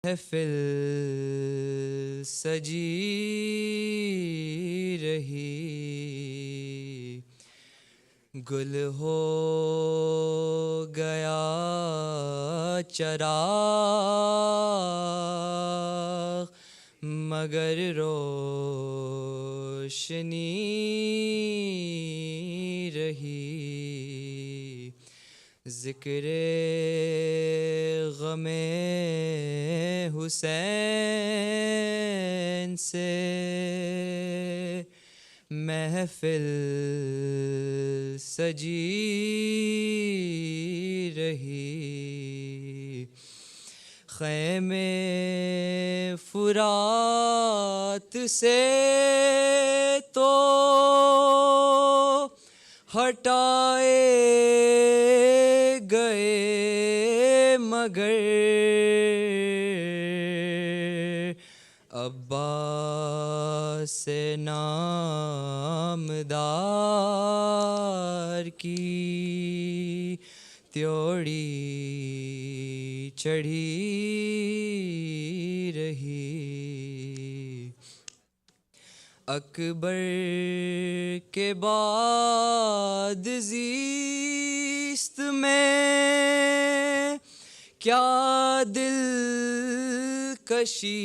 محفل سجی رہی، گل ہو گیا چراغ مگر روشنی رہی، ذکر غم حسین سے محفل سجی رہی، خیمے فرات سے تو ہٹائے گئے مگر عباس نامدار کی تیوڑی چڑھی رہی، اکبر کے بعد زیست میں کیا دل کشی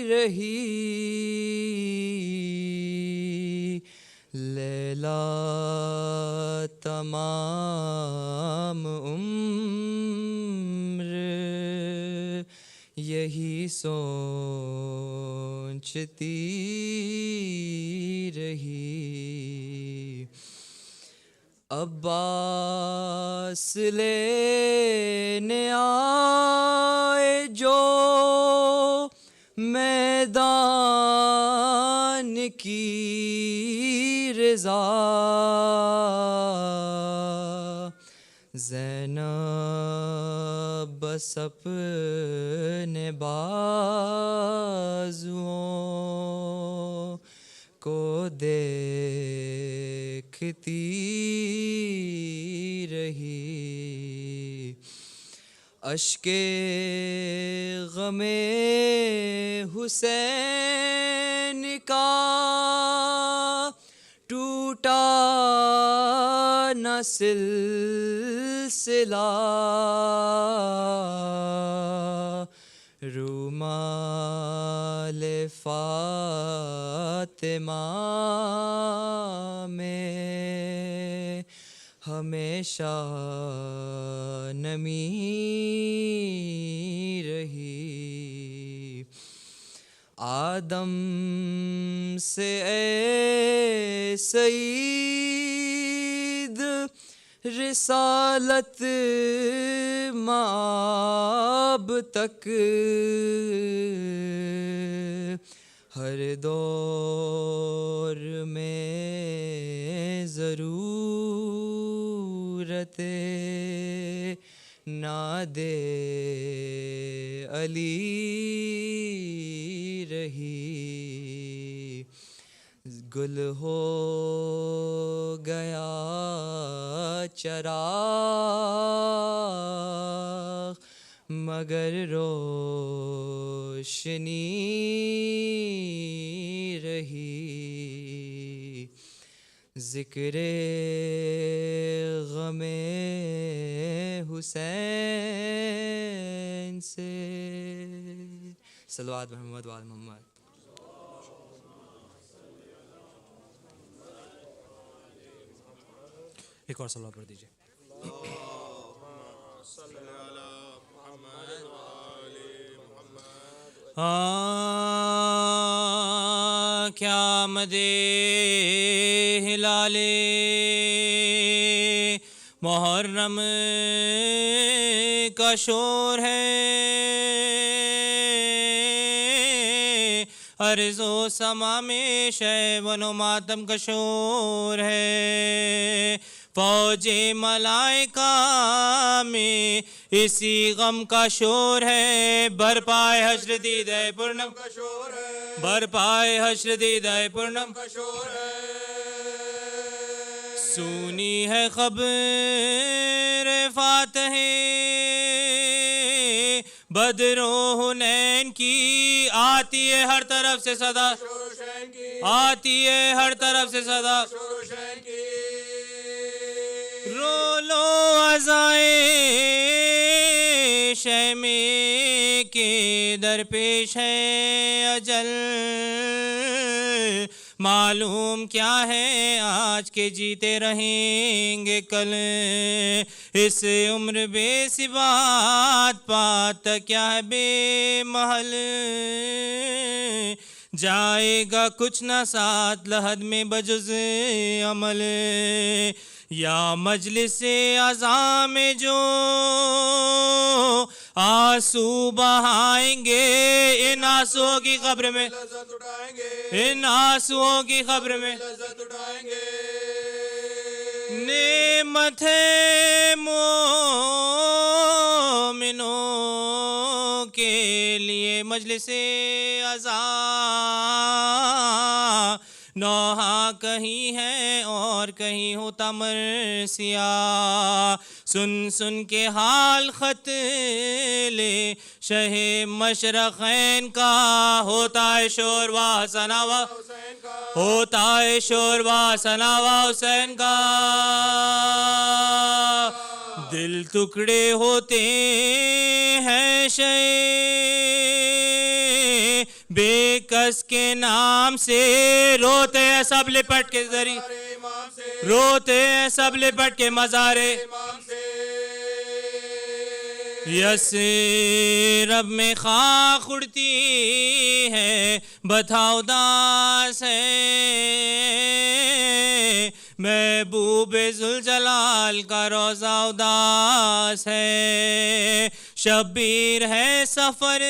رہی، لیلا تمام عمر یہی سوچتی رہی، عباس لینے آئے جو میدان کی رضا، زینب بس اپنے بازوؤں کو دیکھتی رہی، اشک غم حسین کا ٹوٹا نہ سلسلہ، رومال فاطمہ میں ہمیشہ نمی رہی، آدم سے اے سعید رسالت مآب تک، ہر دور میں ضرورت ناد علی رہی، گل ہو گیا چراغ مگر روشنی رہی، ذکر غم حسین سے صلوات محمد وآل محمد۔ ایک اور صلوات پڑھ دیجیے۔ کیا مدے ہلال محرم کا شور ہے، عرض و سما میں شیون و ماتم کا شور ہے، فوج ملائکہ میں اسی غم کا شور ہے، برپائے حشر دیدہ پورنم کا شور ہے، برپائے حشر دیدہ پورنم کا شور ہے، سونی ہے خبر فاتح بدر و حنین کی آتی ہے ہر طرف سے صدا، آتی ہے ہر طرف سے صدا، رولو عزائے شیمے کے در پیش ہے اجل، معلوم کیا ہے آج کے جیتے رہیں گے کل، اس عمر بے ثبات پات کیا ہے بے محل، جائے گا کچھ نہ ساتھ لحد میں بجز عمل، یا مجلس اعضاء میں جو آنسو بہائیں گے، ان آنسوؤں کی قبر میں، ان آنسوؤں کی قبر میں نعمت ہے مومنوں کے لیے مجلس اعضاء، نوحہ کہیں ہے اور کہیں ہوتا مرثیہ، سن سن کے حال خط لے شہ مشرقین کا، ہوتا ہے شور و ثنا، ہوتا ہے شور و ثنا حسین کا، دل ٹکڑے ہوتے ہیں شہ بے کس کے نام سے، روتے ہیں سب لپٹ کے ذریعے، روتے ہیں سب لپٹ کے مزارے، یس رب میں خاک اڑتی ہے بتھا اداس ہے، محبوب ذوالجلال کا روضہ اداس ہے، شبیر ہے سفر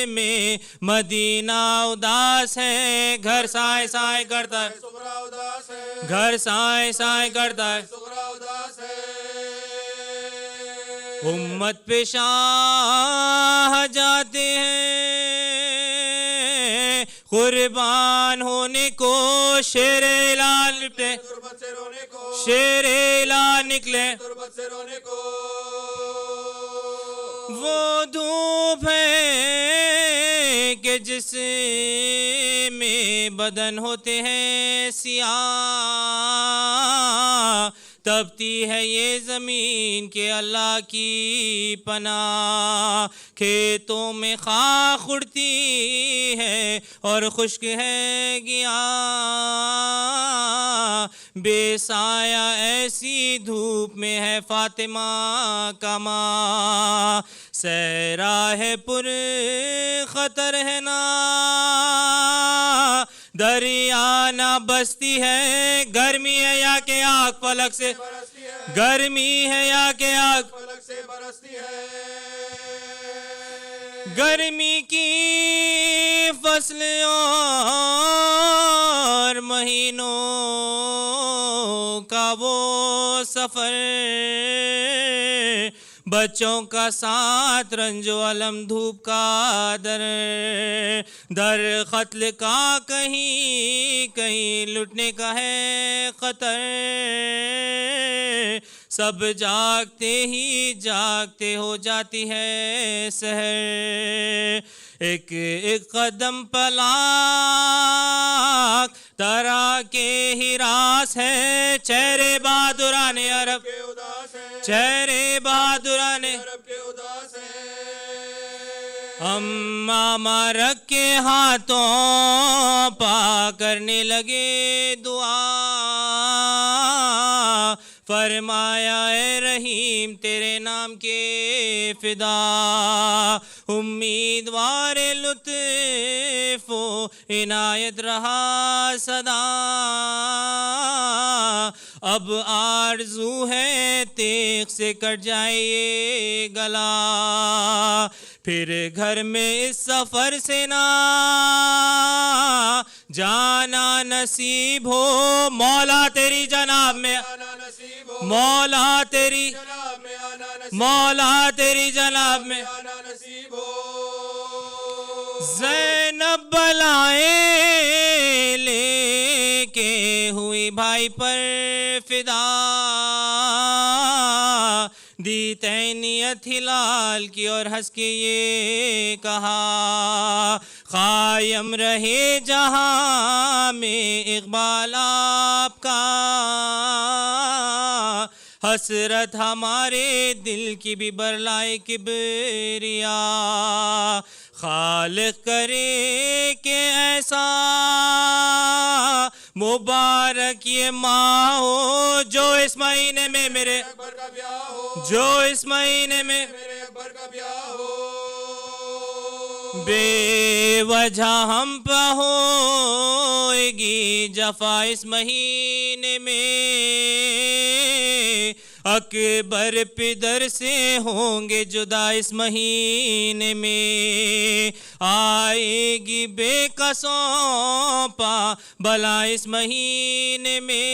میں مدینہ اداس ہے، گھر سائے سائے کرتا ہے، گھر سائے سائے کرتا ہے، امت پہ شاہ جاتے ہیں قربان ہونے کو، شیر اعلان پہ شیر اعلان نکلے، وہ دھوپ ہے کہ جس میں بدن ہوتے ہیں سیاہ، تپتی ہے یہ زمین کہ اللہ کی پناہ، کھیتوں میں خاک اڑتی ہے اور خشک ہے گیا، بے سایہ ایسی دھوپ میں ہے فاطمہ کا ماں، صحرا ہے پر خطر ہے نا دریا نہ بستی ہے، گرمی ہے یا کہ آگ فلک سے، گرمی ہے یا کہ آگ فلک سے برستی ہے، گرمی کی فصل اور مہینوں کا وہ سفر، بچوں کا ساتھ رنج و علم دھوپ کا در قتل کا کہیں کہیں لٹنے کا ہے خطر، سب جاگتے ہی جاگتے ہو جاتی ہے سحر، ایک ایک قدم پلاک ترا کے ہراس ہے، چہرے بہادران عرب کے اداس ہے، چہرے بہادران عرب کے اداس ہے، امامہ رکھ کے ہاتھوں پا کرنے لگے دعا، فرمایا اے رحیم تیرے نام کے فدا، امیدوار لطف و عنایت رہا صدا، اب آرزو ہے تیغ سے کٹ جائے یہ گلا، پھر گھر میں اس سفر سے نہ جانا نصیب ہو، مولا تیری جناب میں مولا تیری مولا تیری جناب میں زینب بلائیں لے کے ہوئی بھائی پر فدا، دی تینیت صورت ہلال کی اور ہنس کے یہ کہا قائم رہے جہاں میں اقبال آپ کا حسرت ہمارے دل کی بھی برلائے کبریا خالق کرے کہ ایسا مبارک یہ ماہ ہو جو اس مہینے میں میرے اکبر کا بیاہ ہو جو اس مہینے میں میرے اکبر کا بیاہ ہو بے وجہ ہم پہ ہوئے گی جفا اس مہینے میں اکبر پدر سے ہوں گے جدا اس مہینے میں آئے گی بے قصوں پا بلا اس مہینے میں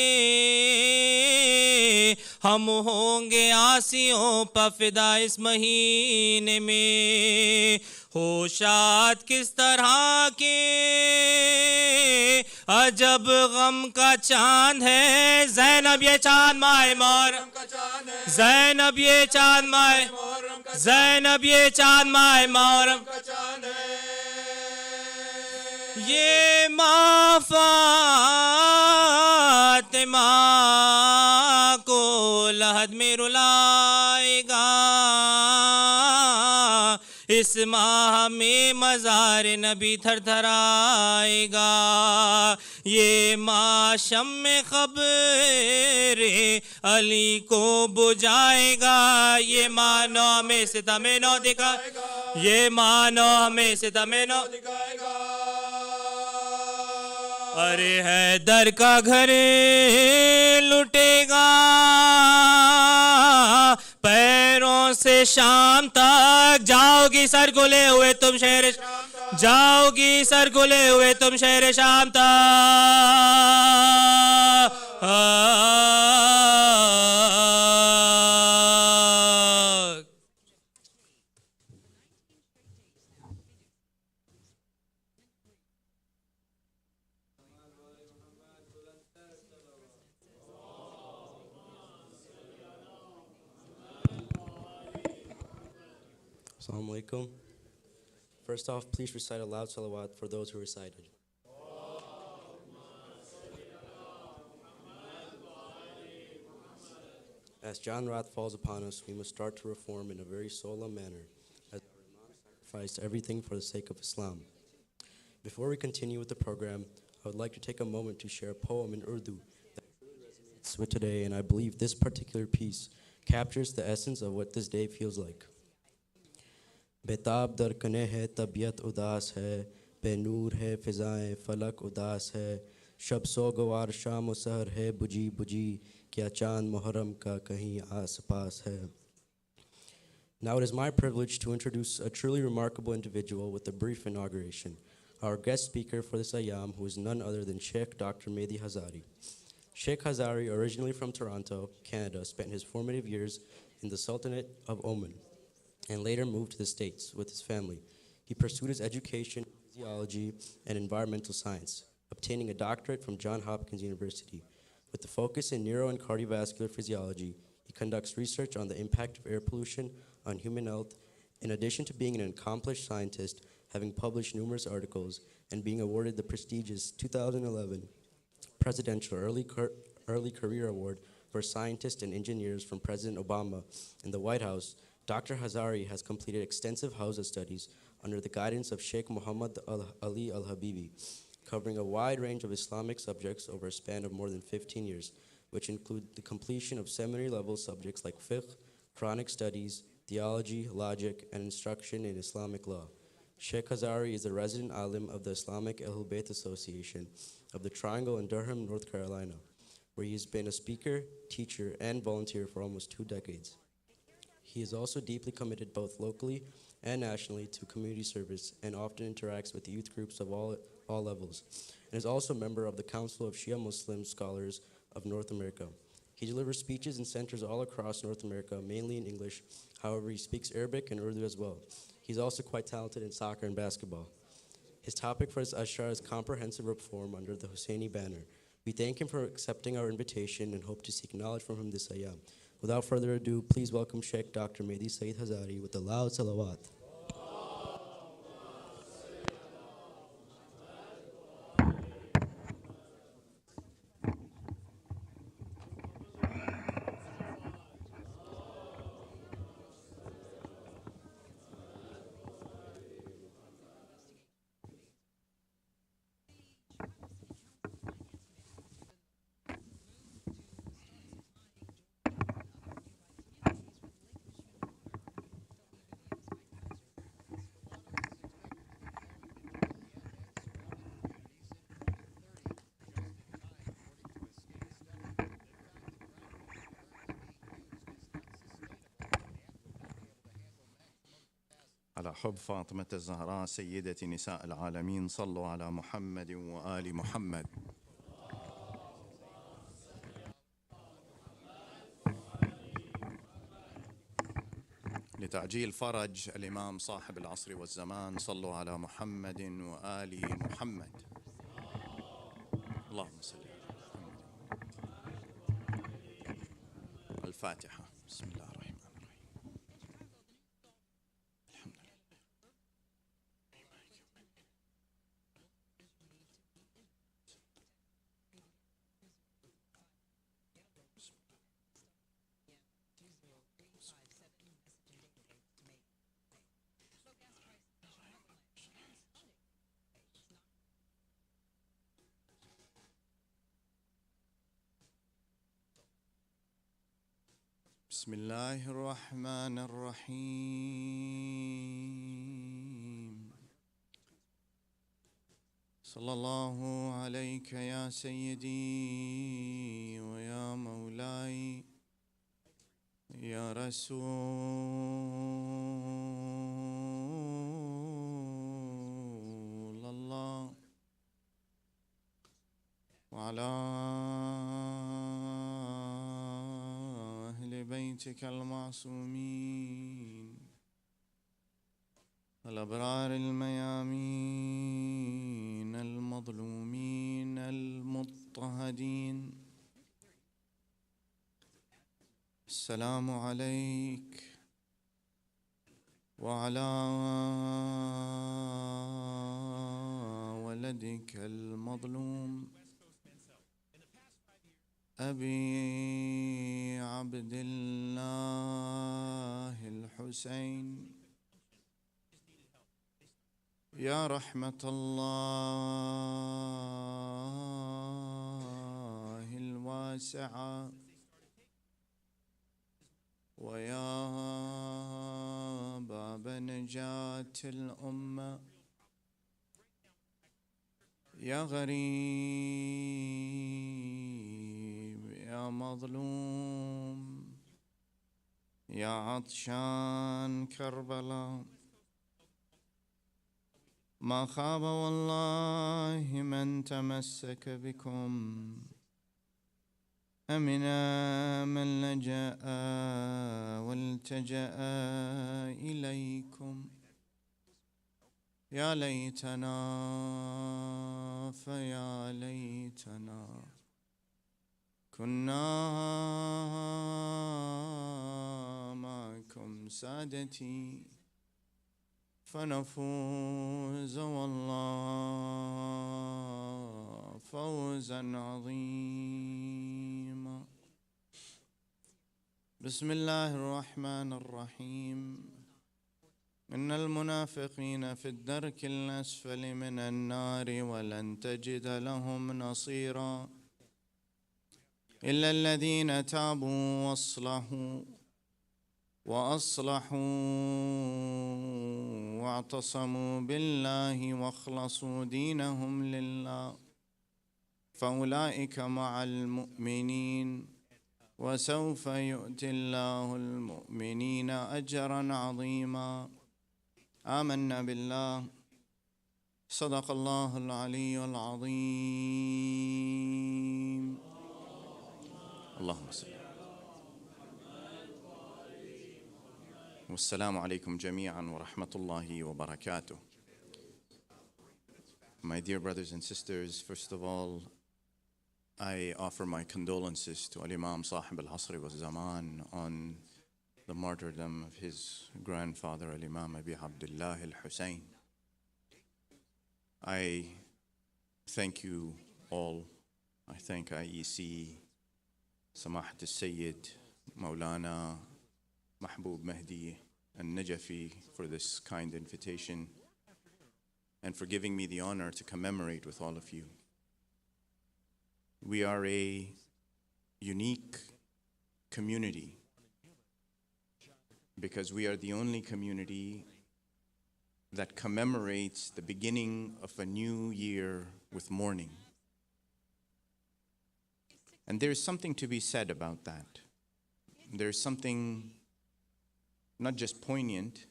ہم ہوں گے عاصیوں پا فدا اس مہینے میں ہوشات کس طرح کے عجب غم کا چاند ہے زینب یہ چاند ماہ محرم کا چاند ہے زینب یہ چاند ماہ محرم کا زینب یہ چاند ماہ محرم کا چاند ہے یہ ماہ فاطمہ کو لحد میں رلائے گا اس ماہ میں مزار نبی تھر تھر آئے گا یہ ماہ شمع خبر علی کو بجھائے گا یہ ماہ نو ہمیں ستم نو دکھائے گا یہ ماہ نو ہمیں ستم نو دکھائے گا ارے حیدر کا گھر لٹے گا پیروں سے شام تک جاؤ گی سر کو لے ہوئے تم شہر جاؤ گی سر کو لے ہوئے تم شہر شام تک Assalamu alaikum. First off, please recite a loud salawat for those who recited. As John Rath falls upon us, we must start to reform in a very solemn manner, as our Imam sacrificed everything for the sake of Islam. Before we continue with the program, I would like to take a moment to share a poem in Urdu that resonates with today, and I believe this particular piece captures the essence of what this day feels like. Betaab در کنے ہے طبیعت اداس ہے بے نور ہے فضائیں فلک اداس ہے شب سوگوار شام و سحر ہے بجھی بجھی کیا چاند محرم کا کہیں آس پاس ہے. Now it is my privilege to introduce a truly remarkable individual with a brief inauguration, our guest speaker for this ayam, who is none other than Shaykh Dr. Mehdi Hazari. Shaykh Hazari, originally from Toronto, Canada, spent his formative years in the Sultanate of Oman and later moved to the States with his family. He pursued his education in physiology and environmental science, obtaining a doctorate from Johns Hopkins University. With a focus in neuro and cardiovascular physiology, he conducts research on the impact of air pollution on human health, in addition to being an accomplished scientist, having published numerous articles, and being awarded the prestigious 2011 Presidential Early Career Award for Scientists and Engineers from President Obama in the White House. Dr. Hazari has completed extensive Hausa studies under the guidance of Sheikh Muhammad Ali Al-Habibi, covering a wide range of Islamic subjects over a span of more than 15 years, which include the completion of seminary-level subjects like fiqh, Quranic studies, theology, logic, and instruction in Islamic law. Sheikh Hazari is the resident alim of the Islamic Ahlul Bayt Association of the Triangle in Durham, North Carolina, where he has been a speaker, teacher, and volunteer for almost 2 decades. He is also deeply committed both locally and nationally to community service and often interacts with youth groups of all levels, and is also a member of the Council of Shia Muslim Scholars of North America. He delivers speeches in centers all across North America, mainly in English. However, he speaks Arabic and Urdu as well. He's also quite talented in soccer and basketball. His topic for his ashar is comprehensive reform under the Hussaini banner. We thank him for accepting our invitation and hope to seek knowledge from him this ayam. Without further ado, please welcome Shaykh Dr. Mehdi Hazari with the loud salawat. على حب فاطمة الزهراء سيدة نساء العالمين، صلوا على محمد وآل محمد. لتعجيل fridge الإمام صاحب العصر والزمان، صلوا على محمد وآل محمد. اللهم صل على محمد. الفاتحة. بسم الله الرحمن الرحيم. الحمد لله. بسم الله الرحمن الرحيم. صلى الله عليك يا سيدي ويا مولاي يا رسول الله، وعلى أهل بيتك المعصومين الأبرار الميامين المظلومين المضطهدين. السلام عليك وعلى ولدك المظلوم أبي عبد الله الحسين، يا رحمة الله الواسعة ويا باب نجاة الأمة، يا غريب يا مظلوم يا عطشان كربلاء، ما خاب والله من تمسك بكم، أمن من لجأ والتجأ إليكم. يا ليتنا فيا ليتنا كنا معكم سادتي فنفوز والله فوزا عظيما. بسم الله الرحمن الرحيم. إن المنافقين في الدرك الأسفل من النار ولن تجد لهم نصيرا إلا الذين تابوا وأصلحوا واعتصموا بالله واخلصوا دينهم لله فأولئك مع المؤمنين وسوف يؤتي الله المؤمنين أجرا عظيما. آمنا بالله. صدق الله العلي العظيم. اللهم صل. والسلام عليكم جميعا ورحمة الله وبركاته. My dear brothers and sisters, first of all, I offer my condolences to Al-Imam Sahib al-Asri wal-Zaman on the martyrdom of his grandfather, Al-Imam Abi Abdullah al-Husayn. I thank you all. I thank IEC, Samahat al-Sayyid, Maulana Mahbub Mehdi al-Najafi for this kind invitation and for giving me the honor to commemorate with all of you. We are a unique community because we are the only community that commemorates the beginning of a new year with mourning. And there's something to be said about that. There's something not just poignant,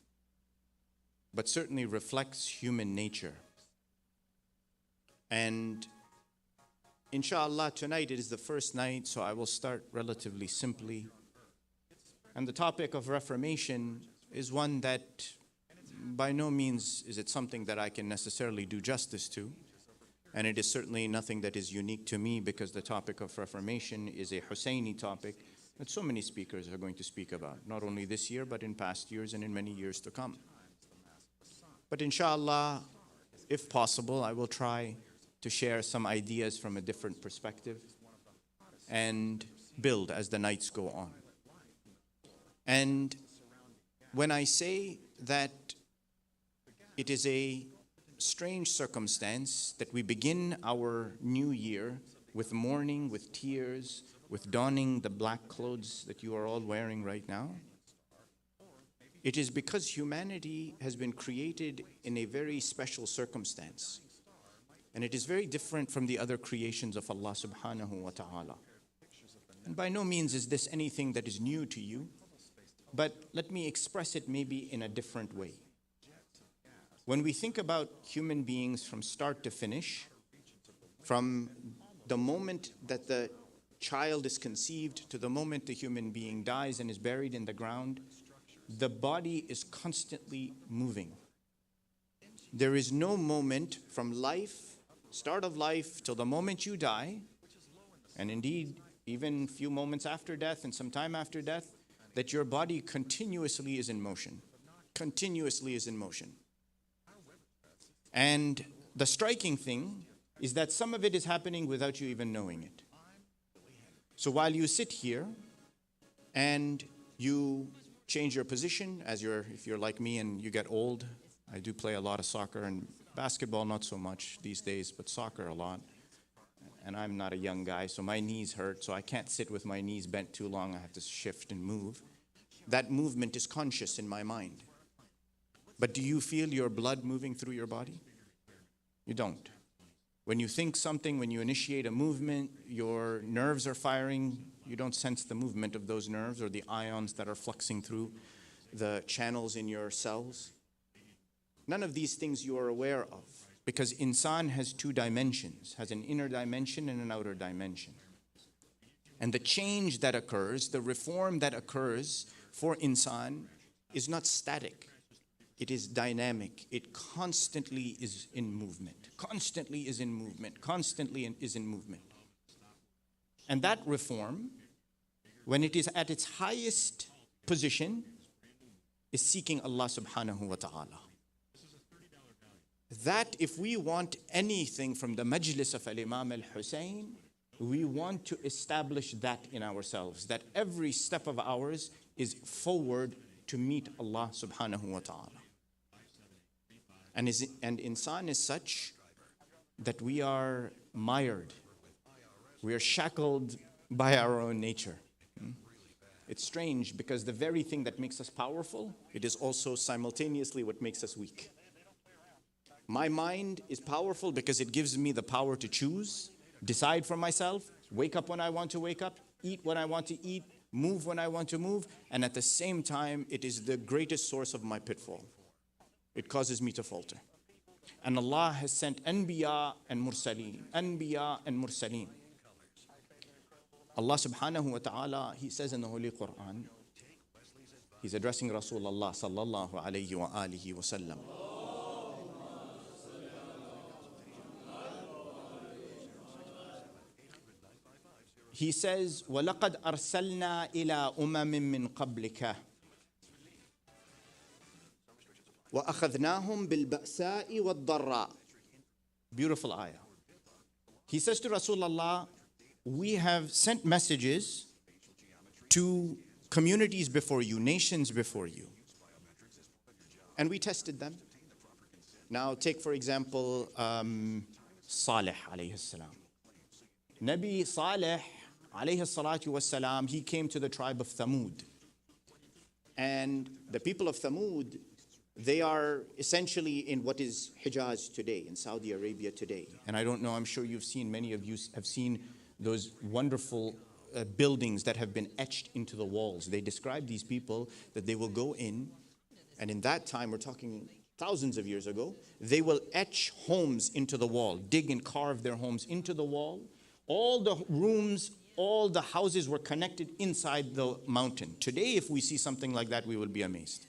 but certainly reflects human nature. And inshallah, tonight it is the first night, so I will start relatively simply. And the topic of reformation is one that by no means is it something that I can necessarily do justice to. And it is certainly nothing that is unique to me because the topic of reformation is a Hussaini topic that so many speakers are going to speak about, not only this year, but in past years and in many years to come. But inshallah, if possible, I will try to share some ideas from a different perspective and build as the nights go on. And when I say that it is a strange circumstance that we begin our new year with mourning, with tears, with donning the black clothes that you are all wearing right now, it is because humanity has been created in a very special circumstance. And it is very different from the other creations of Allah subhanahu wa ta'ala. And by no means is this anything that is new to you, but let me express it maybe in a different way. When we think about human beings from start to finish, from the moment that the child is conceived to the moment the human being dies and is buried in the ground, the body is constantly moving. There is no moment from life, start of life, till the moment you die, and indeed even few moments after death and some time after death, that your body continuously is in motion, continuously is in motion. And the striking thing is that some of it is happening without you even knowing it. So while you sit here and you change your position if you're like me and you get old, I do play a lot of soccer and basketball not so much these days, but soccer a lot. And I'm not a young guy, so my knees hurt, so I can't sit with my knees bent too long. I have to shift and move. That movement is conscious in my mind. But do you feel your blood moving through your body? You don't. When you think something, when you initiate a movement, your nerves are firing. You don't sense the movement of those nerves or the ions that are fluxing through the channels in your cells. None of these things you are aware of, because insan has two dimensions, has an inner dimension and an outer dimension. And the change that occurs, the reform that occurs for insan is not static. It is dynamic. It constantly is in movement, constantly is in movement, constantly is in movement. And that reform, when it is at its highest position, is seeking Allah subhanahu wa ta'ala. That if we want anything from the majlis of Al-Imam al-Husayn, we want to establish that in ourselves, that every step of ours is forward to meet Allah subhanahu wa ta'ala. And insan is such that we are mired. We are shackled by our own nature. It's strange because the very thing that makes us powerful, it is also simultaneously what makes us weak. My mind is powerful because it gives me the power to choose, decide for myself, wake up when I want to wake up, eat when I want to eat, move when I want to move, and at the same time, it is the greatest source of my pitfall. It causes me to falter. And Allah has sent Anbiya and Mursaleen, Anbiya and Mursaleen. Allah subhanahu wa ta'ala, He says in the Holy Quran, He's addressing Rasulullah sallallahu alayhi wa alihi wa sallam. he says, وَلَقَدْ أَرْسَلْنَا إِلَىٰ أُمَمٍ مِّن قَبْلِكَ وَأَخَذْنَاهُمْ بِالْبَأْسَاءِ وَالضَّرَّاءِ. Beautiful ayah. He says to Rasulullah, we have sent messages to communities before you, nations before you, and we tested them. Now take for example Salih alayhi salam. Nabi Salih alayhi salatu was salam, he came to the tribe of Thamud. And the people of Thamud, they are essentially in what is Hijaz today, in Saudi Arabia today. And I don't know, I'm sure you've seen, many of you have seen those wonderful buildings that have been etched into the walls. They describe these people that they will go in, and in that time, we're talking thousands of years ago, they will etch homes into the wall, dig and carve their homes into the wall. All the rooms, all the houses were connected inside the mountain. Today, if we see something like that, we will be amazed.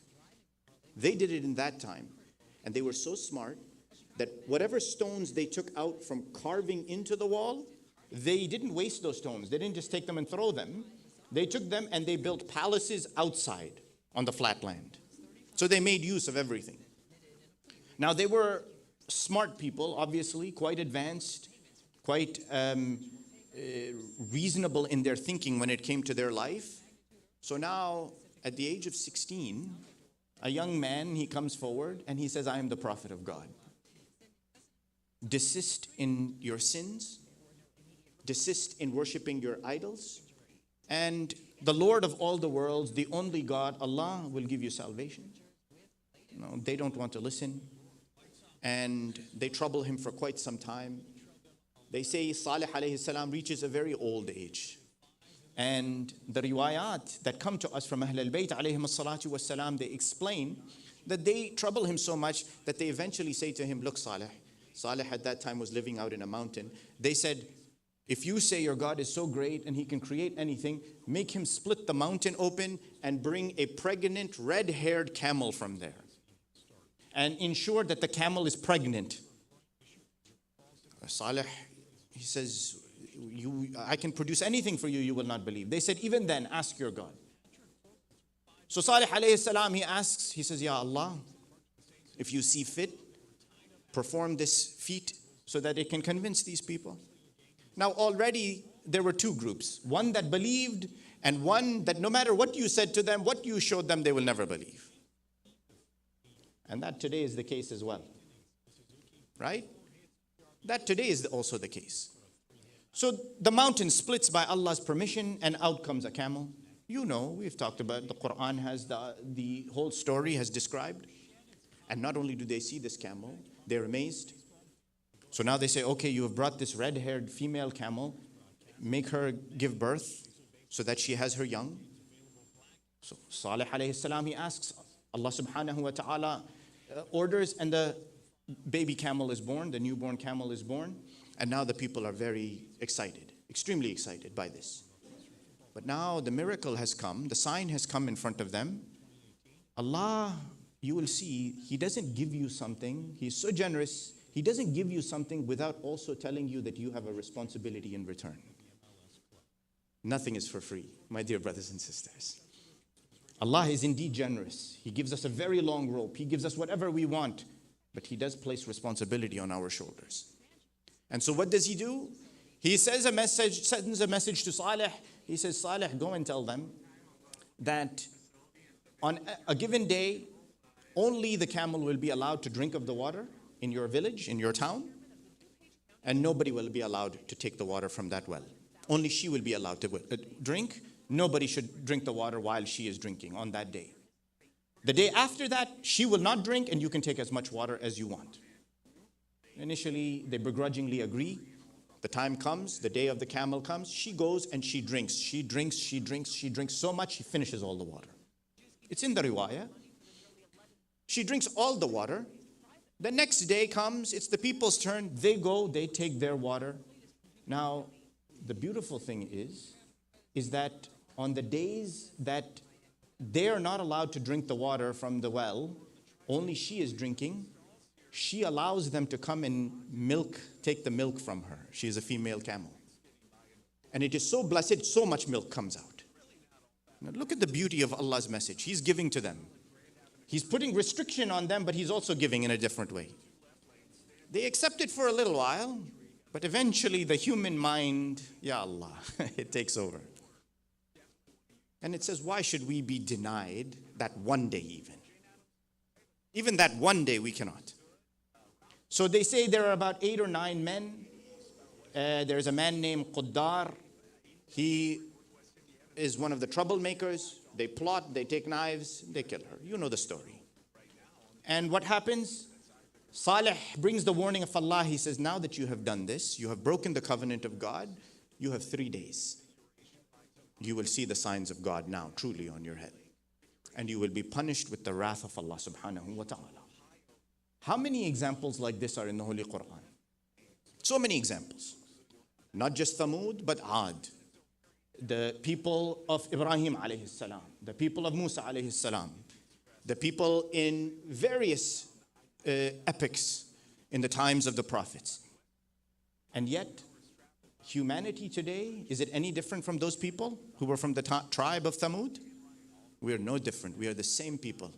They did it in that time, and they were so smart that whatever stones they took out from carving into the wall, they didn't waste those stones. They didn't just take them and throw them. They took them and they built palaces outside on the flat land. So they made use of everything. Now they were smart people, obviously, quite advanced, quite reasonable in their thinking when it came to their life. So now, at the age of 16, a young man, he comes forward and he says, I am the prophet of God. Desist in your sins. Desist in worshiping your idols. And the Lord of all the worlds, the only God, Allah, will give you salvation. No, they don't want to listen. And they trouble him for quite some time. They say Salih alayhi salam reaches a very old age. And the riwayat that come to us from Ahl al-Bayt alayhim as-salatu was-salam, they explain that they trouble him so much that they eventually say to him, look Salih, Salih at that time was living out in a mountain. They said, if you say your God is so great and he can create anything, make him split the mountain open and bring a pregnant red-haired camel from there. And ensure that the camel is pregnant. Salih, he says, I can produce anything for you, you will not believe. They said, even then, ask your God. So Salih alayhi salam, he asks, he says, Ya Allah, if you see fit, perform this feat so that it can convince these people. Now already there were two groups, one that believed and one that no matter what you said to them, what you showed them, they will never believe. And that today is the case as well, right? That today is also the case. So the mountain splits by Allah's permission and out comes a camel. You know, we've talked about, the Quran has the whole story has described. And not only do they see this camel, they're amazed. So now they say, okay, you have brought this red-haired female camel, make her give birth so that she has her young. So Salih alayhi salam, he asks, Allah subhanahu wa ta'ala orders, and the baby camel is born, the newborn camel is born. And now the people are very excited, extremely excited by this. But now the miracle has come, the sign has come in front of them. Allah, you will see, He doesn't give you something, He's so generous, He doesn't give you something without also telling you that you have a responsibility in return. Nothing is for free, my dear brothers and sisters. Allah is indeed generous. He gives us a very long rope. He gives us whatever we want, but He does place responsibility on our shoulders. And so what does He do? He sends a message to Salih. He says, Salih, go and tell them that on a given day, only the camel will be allowed to drink of the water in your village, in your town, and nobody will be allowed to take the water from that well. Only she will be allowed to drink. Nobody should drink the water while she is drinking on that day. The day after that, she will not drink, and you can take as much water as you want. Initially, they begrudgingly agree. The time comes, the day of the camel comes, she goes and she drinks. She drinks so much, she finishes all the water. It's in the riwayah. She drinks all the water. The next day comes, it's the people's turn. They go, they take their water. Now, the beautiful thing is that on the days that they are not allowed to drink the water from the well, only she is drinking, she allows them to come and take the milk from her. She is a female camel. And it is so blessed, so much milk comes out. Now look at the beauty of Allah's message. He's giving to them. He's putting restriction on them, but He's also giving in a different way. They accept it for a little while, but eventually the human mind, ya Allah, it takes over. And it says, why should we be denied that one day even? Even that one day we cannot. So they say there are about 8 or 9 men. There's a man named Quddar. He is one of the troublemakers. They plot, they take knives, they kill her. You know the story. And what happens? Salih brings the warning of Allah. He says, now that you have done this, you have broken the covenant of God, you have 3 days. You will see the signs of God now truly on your head. And you will be punished with the wrath of Allah subhanahu wa ta'ala. How many examples like this are in the Holy Quran? So many examples. Not just Thamud, but Ad. The people of Ibrahim alayhi salam. The people of Musa alayhi salam. The people in various epics in the times of the prophets. And yet, humanity today, is it any different from those people who were from the tribe of Thamud? We are no different. We are the same people.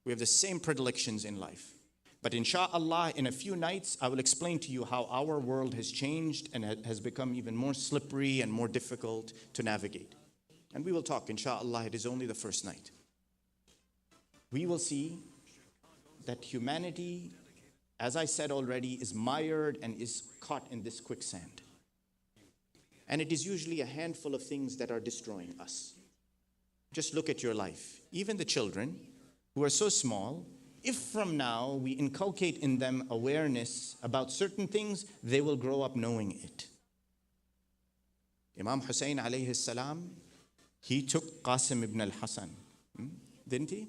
We have the same predilections in life. But insha'Allah, in a few nights, I will explain to you how our world has changed and has become even more slippery and more difficult to navigate. And we will talk, insha'Allah. It is only the first night. We will see that humanity, as I said already, is mired and is caught in this quicksand. And it is usually a handful of things that are destroying us. Just look at your life. Even the children who are so small, if from now we inculcate in them awareness about certain things, they will grow up knowing it. Imam Hussein alayhi salam, he took Qasim ibn al-Hasan, didn't he?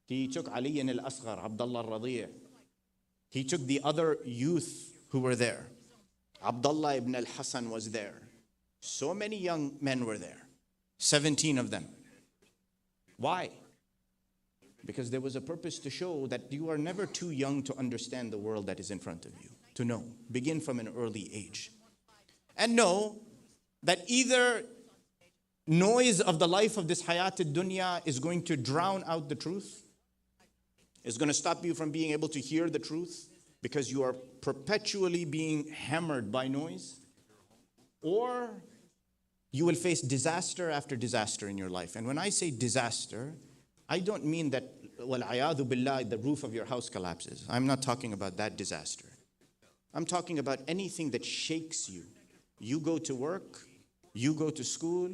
He took Ali al-Asghar, Abdullah al-Radi'. He took the other youth who were there. Abdullah ibn al-Hasan was there. So many young men were there. 17 of them. Why? Because there was a purpose to show that you are never too young to understand the world that is in front of you. To know. Begin from an early age. And know that either noise of the life of this hayat ad-dunya is going to drown out the truth, is going to stop you from being able to hear the truth because you are perpetually being hammered by noise, or you will face disaster after disaster in your life. And when I say disaster, I don't mean that, wal-'ayadhu billah, the roof of your house collapses. I'm not talking about that disaster. I'm talking about anything that shakes you. You go to work, you go to school,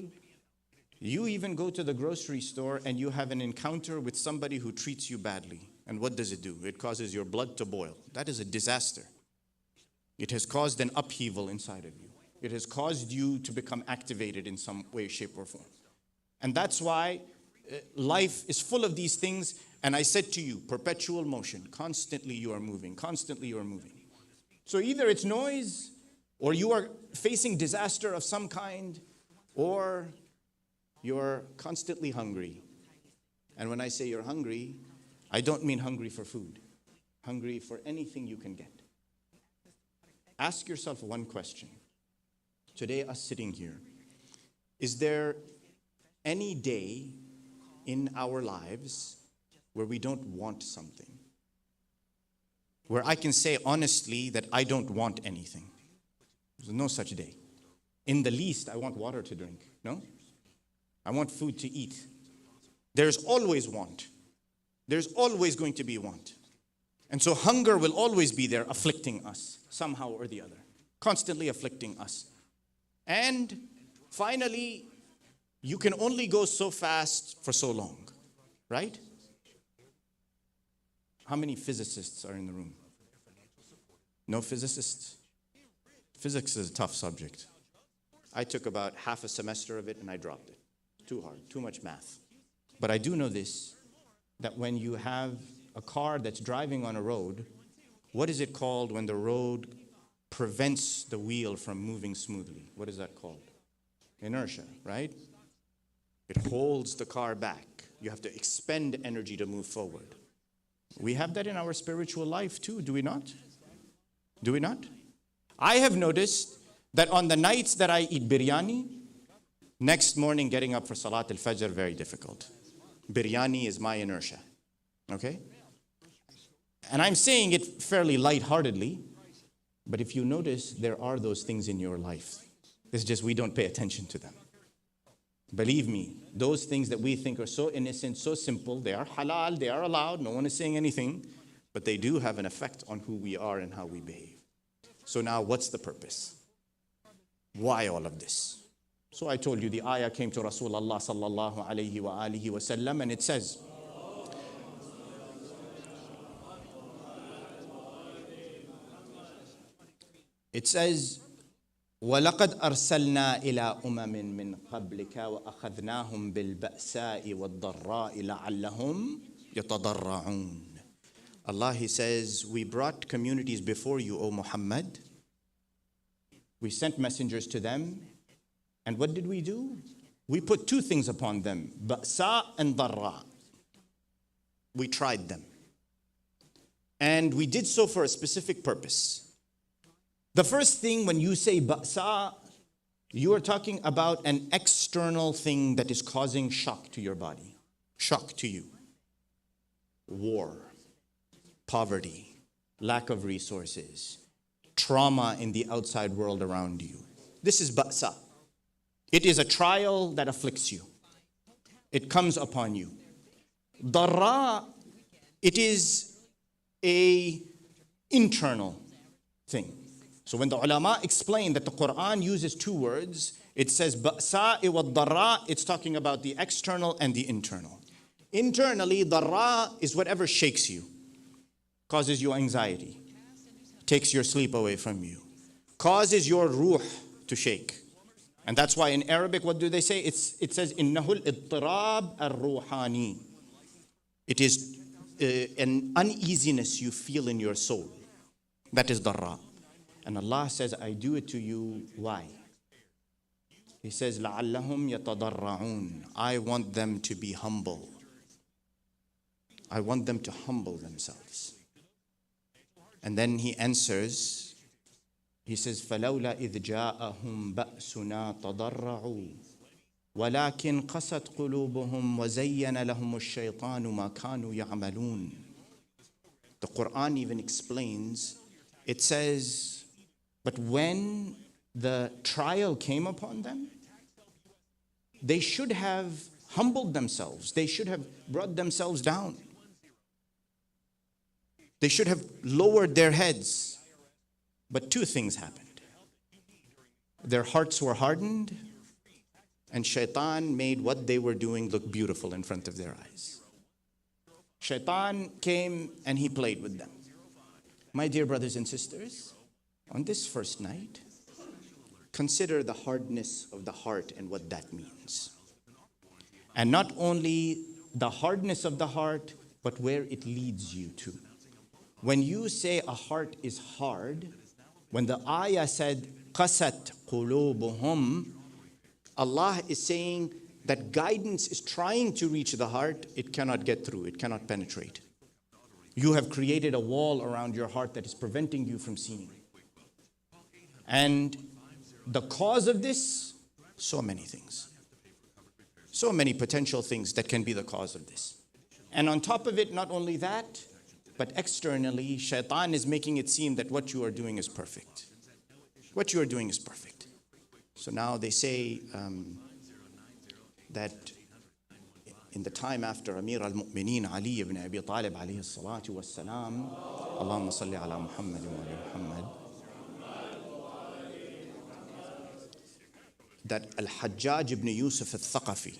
you even go to the grocery store and you have an encounter with somebody who treats you badly. And what does it do? It causes your blood to boil. That is a disaster. It has caused an upheaval inside of you. It has caused you to become activated in some way, shape, or form. And that's why life is full of these things. And I said to you, perpetual motion. Constantly you are moving. Constantly you are moving. So either it's noise, or you are facing disaster of some kind, or you're constantly hungry. And when I say you're hungry, I don't mean hungry for food. Hungry for anything you can get. Ask yourself one question. Today, us sitting here, is there any day in our lives where we don't want something? Where I can say honestly that I don't want anything? There's no such day. In the least, I want water to drink. No? I want food to eat. There's always want. There's always going to be want. And so hunger will always be there afflicting us somehow or the other. Constantly afflicting us. And finally, you can only go so fast for so long. Right? How many physicists are in the room? No physicists? Physics is a tough subject. I took about half a semester of it and I dropped it. Too hard, too much math. But I do know this, that when you have a car that's driving on a road, what is it called when the road prevents the wheel from moving smoothly? What is that called? Inertia, right? It holds the car back. You have to expend energy to move forward. We have that in our spiritual life too, do we not? Do we not? I have noticed that on the nights that I eat biryani, next morning getting up for Salat al-Fajr, very difficult. Biryani is my inertia, okay? And I'm saying it fairly lightheartedly, but if you notice, there are those things in your life. It's just we don't pay attention to them. Believe me, those things that we think are so innocent, so simple, they are halal, they are allowed, no one is saying anything, but they do have an effect on who we are and how we behave. So now what's the purpose? Why all of this? So I told you the ayah came to Rasulullah sallallahu alayhi wa alihi wa sallam, and it says, وَلَقَدْ أَرْسَلْنَا إِلَىٰ أُمَمٍ مِّن قَبْلِكَ وَأَخَذْنَاهُمْ بِالْبَأْسَاءِ وَالضَّرَّاءِ لَعَلَّهُمْ يَتَضَرَّعُونَ. Allah, He says, we brought communities before you, O Muhammad. We sent messengers to them. And what did we do? We put two things upon them, ba'sa and darra. We tried them. And we did so for a specific purpose. The first thing, when you say ba'sa, you are talking about an external thing that is causing shock to your body, shock to you. War, poverty, lack of resources, trauma in the outside world around you. This is ba'sa. It is a trial that afflicts you. It comes upon you. Darra, it is an internal thing. So when the ulama explain that the Quran uses two words, it says ba'sa wa darra, it's talking about the external and the internal. Internally, darra is whatever shakes you, causes you anxiety, takes your sleep away from you, causes your ruh to shake. And that's why in Arabic, what do they say? It says, إِنَّهُ الْإِضْطِرَابِ الرُّوحَانِي. It is an uneasiness you feel in your soul. That is darra. And Allah says, I do it to you. Why? He says, لَعَلَّهُمْ يَتَضَرَّعُونَ. I want them to be humble. I want them to humble themselves. And then He answers, He says, فَلَوْلَا إِذْ جَاءَهُمْ بَأْسُنَا تَضَرَّعُوا وَلَكِنْ قَسَتْ قُلُوبُهُمْ وَزَيَّنَ لَهُمُ الشَّيْطَانُ مَا كَانُوا يَعْمَلُونَ. The Quran even explains, it says, but when the trial came upon them, they should have humbled themselves. They should have brought themselves down. They should have lowered their heads. But two things happened. Their hearts were hardened, and shaitan made what they were doing look beautiful in front of their eyes. Shaitan came and he played with them. My dear brothers and sisters, on this first night, consider the hardness of the heart and what that means. And not only the hardness of the heart, but where it leads you to. When you say a heart is hard, when the ayah said, قَسَتْ قُلُوبُهُمْ, Allah is saying that guidance is trying to reach the heart, it cannot get through, it cannot penetrate. You have created a wall around your heart that is preventing you from seeing. And the cause of this, so many things. So many potential things that can be the cause of this. And on top of it, not only that, but externally, shaitan is making it seem that what you are doing is perfect. What you are doing is perfect. So now they say that in the time after Amir al-Mu'mineen Ali ibn Abi Talib alayhi salatu was salam, Allahumma salli ala Muhammad wa ala Muhammad, that Al-Hajjaj ibn Yusuf al-Thaqafi,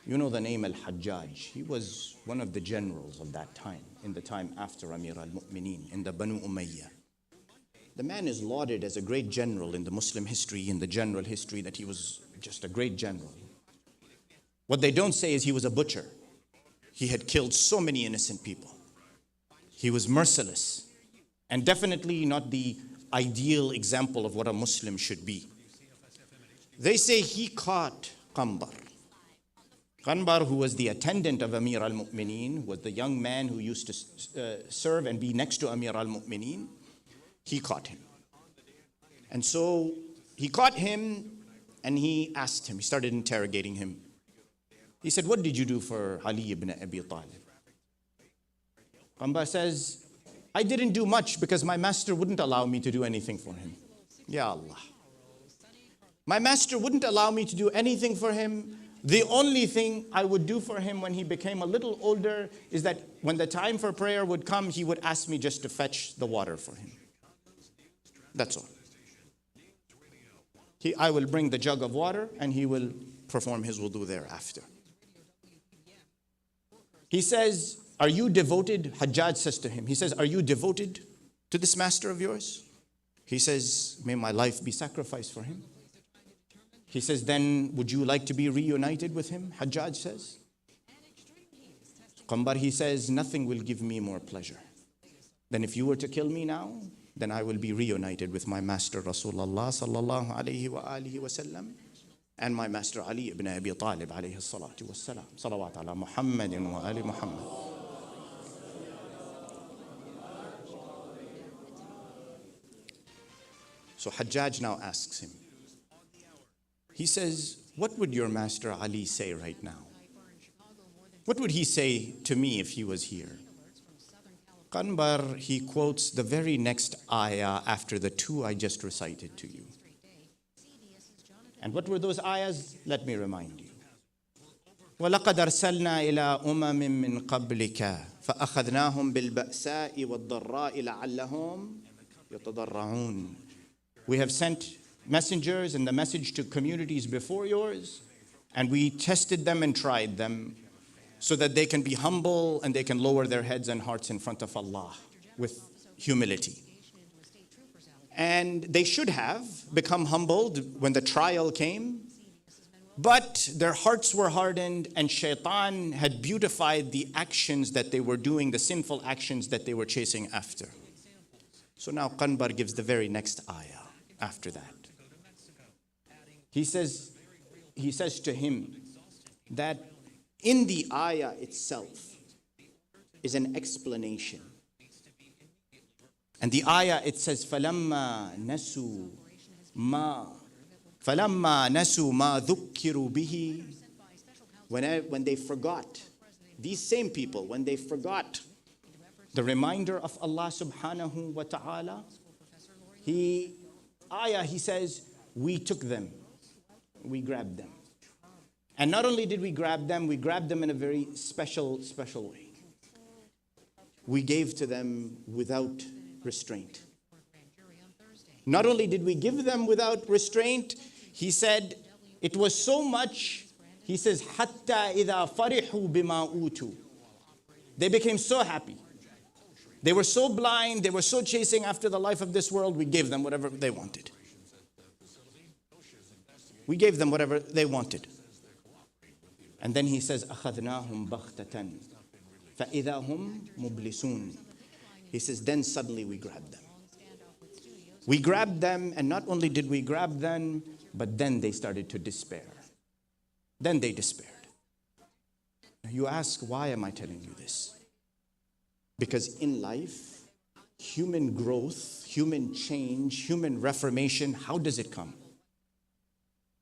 you know the name Al-Hajjaj, he was one of the generals of that time, in the time after Amir al-Mu'mineen, in the Banu Umayyah. The man is lauded as a great general in the Muslim history, in the general history, that he was just a great general. What they don't say is he was a butcher. He had killed so many innocent people. He was merciless, and definitely not the ideal example of what a Muslim should be. They say he caught Qambar. Qambar, who was the attendant of Amir al-Mu'mineen, was the young man who used to serve and be next to Amir al-Mu'mineen. He caught him. And so he caught him and he asked him, he started interrogating him. He said, what did you do for Ali ibn Abi Talib? Qambar says, I didn't do much because my master wouldn't allow me to do anything for him. Ya Allah. My master wouldn't allow me to do anything for him. The only thing I would do for him when he became a little older is that when the time for prayer would come, he would ask me just to fetch the water for him. That's all. I will bring the jug of water and he will perform his wudu thereafter. He says, are you devoted? Hajjaj says to him, he says, are you devoted to this master of yours? He says, may my life be sacrificed for him. He says, then would you like to be reunited with him? Hajjaj says. Qambar, he says, nothing will give me more pleasure than if you were to kill me now, then I will be reunited with my master Rasulullah sallallahu alayhi wa alihi wa sallam and my master Ali ibn Abi Talib alayhi salatu wa salam. Salawat ala Muhammadin wa ali Muhammad. So Hajjaj now asks him. He says, what would your master Ali say right now? What would he say to me if he was here? Qambar, he quotes the very next ayah after the two I just recited to you. And what were those ayahs? Let me remind you. وَلَقَدْ أَرْسَلْنَا إِلَىٰ أُمَمٍ مِّن قَبْلِكَ فَأَخَذْنَاهُمْ بِالْبَأْسَاءِ وَالضَّرَّاءِ لَعَلَّهُمْ يَتَضَرَّعُونَ. We have sent messengers and the message to communities before yours, and we tested them and tried them so that they can be humble and they can lower their heads and hearts in front of Allah with humility. And they should have become humbled when the trial came, but their hearts were hardened and shaitan had beautified the actions that they were doing, the sinful actions that they were chasing after. So now Qambar gives the very next ayah after that. He says to him that in the ayah itself is an explanation. And the ayah, it says, فَلَمَّا نَسُوا مَا ذُكِّرُوا بِهِ. When they forgot, these same people, when they forgot the reminder of Allah subhanahu wa ta'ala, he says, we took them, we grabbed them. And not only did we grab them in a very special way. We gave to them without restraint. Not only did we give them without restraint, he said, it was so much, he says, حَتَّى إِذَا فَرِحُوا بِمَا أُوتُوا. They became so happy. They were so blind, they were so chasing after the life of this world, we gave them whatever they wanted. We gave them whatever they wanted. And then he says, أَخَذْنَاهُمْ بَغْتَةً فَإِذَا هُمْ مُبْلِسُونَ. He says, then suddenly we grabbed them. We grabbed them, and not only did we grab them, but then they started to despair. Then they despaired. Now you ask, why am I telling you this? Because in life, human growth, human change, human reformation, how does it come?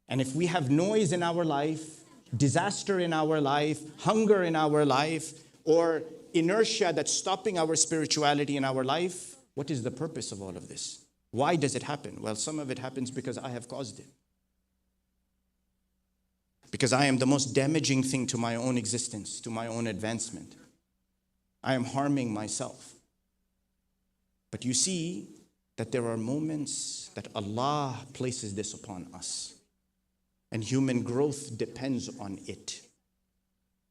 And if we have noise in our life, disaster in our life, hunger in our life, or inertia that's stopping our spirituality in our life, what is the purpose of all of this? Why does it happen? Well, some of it happens because I have caused it. Because I am the most damaging thing to my own existence, to my own advancement. I am harming myself. But you see that there are moments that Allah places this upon us. And human growth depends on it.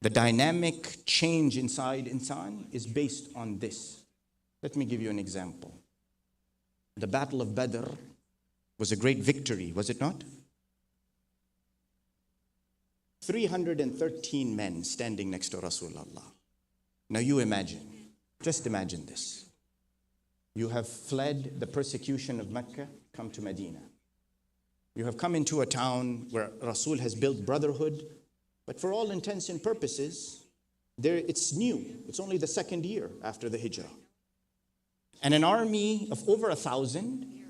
The dynamic change inside insan is based on this. Let me give you an example. The Battle of Badr was a great victory, was it not? 313 men standing next to Rasulullah. Now you imagine, just imagine this. You have fled the persecution of Mecca, come to Medina. You have come into a town where Rasul has built brotherhood, but for all intents and purposes, it's new. It's only the second year after the Hijrah. And an army of over 1,000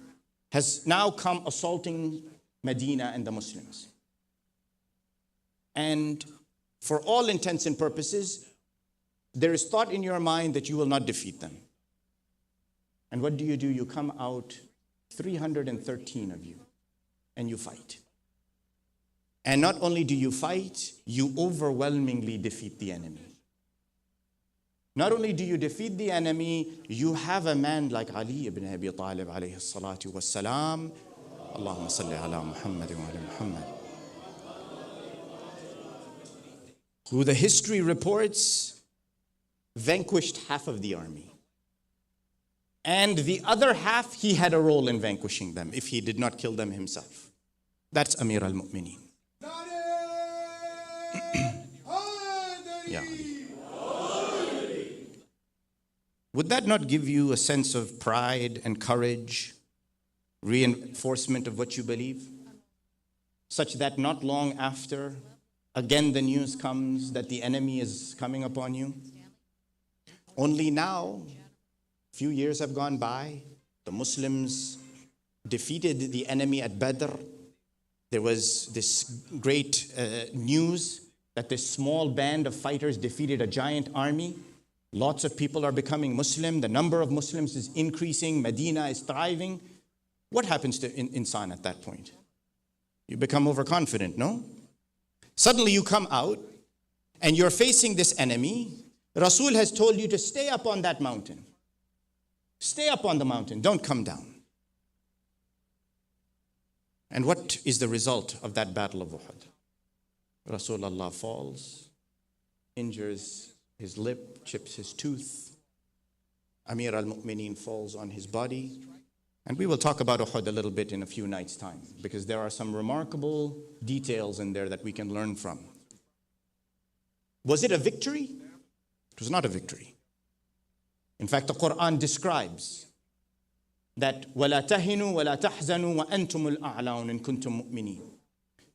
has now come assaulting Medina and the Muslims. And for all intents and purposes, there is thought in your mind that you will not defeat them. And what do? You come out, 313 of you, and you fight. And not only do you fight, you overwhelmingly defeat the enemy. Not only do you defeat the enemy, you have a man like Ali ibn Abi Talib alayhi salatu wassalam. Allahumma salli ala Muhammad wa ala Muhammad. Who the history reports vanquished half of the army. And the other half, he had a role in vanquishing them if he did not kill them himself. That's Amir al-Mu'mineen. Yeah. Would that not give you a sense of pride and courage, reinforcement of what you believe? Such that not long after, again the news comes that the enemy is coming upon you. Only now, a few years have gone by, the Muslims defeated the enemy at Badr. There was this great news that this small band of fighters defeated a giant army. Lots of people are becoming Muslim. The number of Muslims is increasing. Medina is thriving. What happens to insan at that point? You become overconfident, no? Suddenly you come out and you're facing this enemy. Rasul has told you to stay up on that mountain. Stay up on the mountain. Don't come down. And what is the result of that battle of Uhud? Rasulullah falls, injures his lip, chips his tooth. Amir al-Mu'mineen falls on his body. And we will talk about Uhud a little bit in a few nights' time, because there are some remarkable details in there that we can learn from. Was it a victory? It was not a victory. In fact, the Quran describes that وَلَا تَهِنُوا وَلَا تَحْزَنُوا وَأَنْتُمُ الْأَعْلَوْنَ إِن كُنتُم مُؤْمِنِينَ.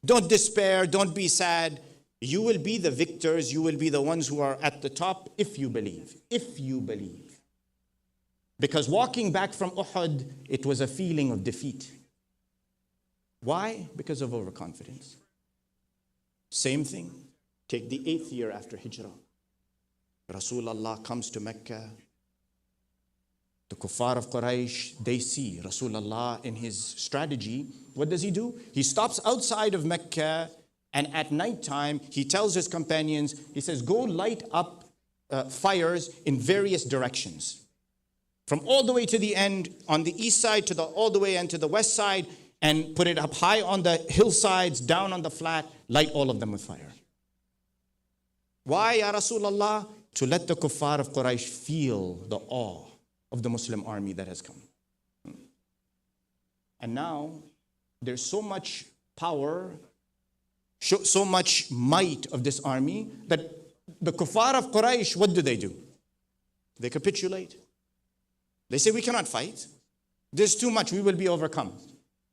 Don't despair, don't be sad. You will be the victors, you will be the ones who are at the top if you believe. If you believe. Because walking back from Uhud, it was a feeling of defeat. Why? Because of overconfidence. Same thing. Take the 8th year after Hijrah. Rasulullah comes to Mecca. The kuffar of Quraysh, they see Rasulullah in his strategy. What does he do? He stops outside of Mecca, and at night time, he tells his companions, he says, go light up fires in various directions. From all the way to the end, on the east side, to the all the way and to the west side, and put it up high on the hillsides, down on the flat, light all of them with fire. Why, Ya Rasulullah? To let the kuffar of Quraysh feel the awe of the Muslim army that has come. And now, there's so much power, so much might of this army, that the kuffar of Quraysh, what do? They capitulate. They say, we cannot fight. There's too much, we will be overcome.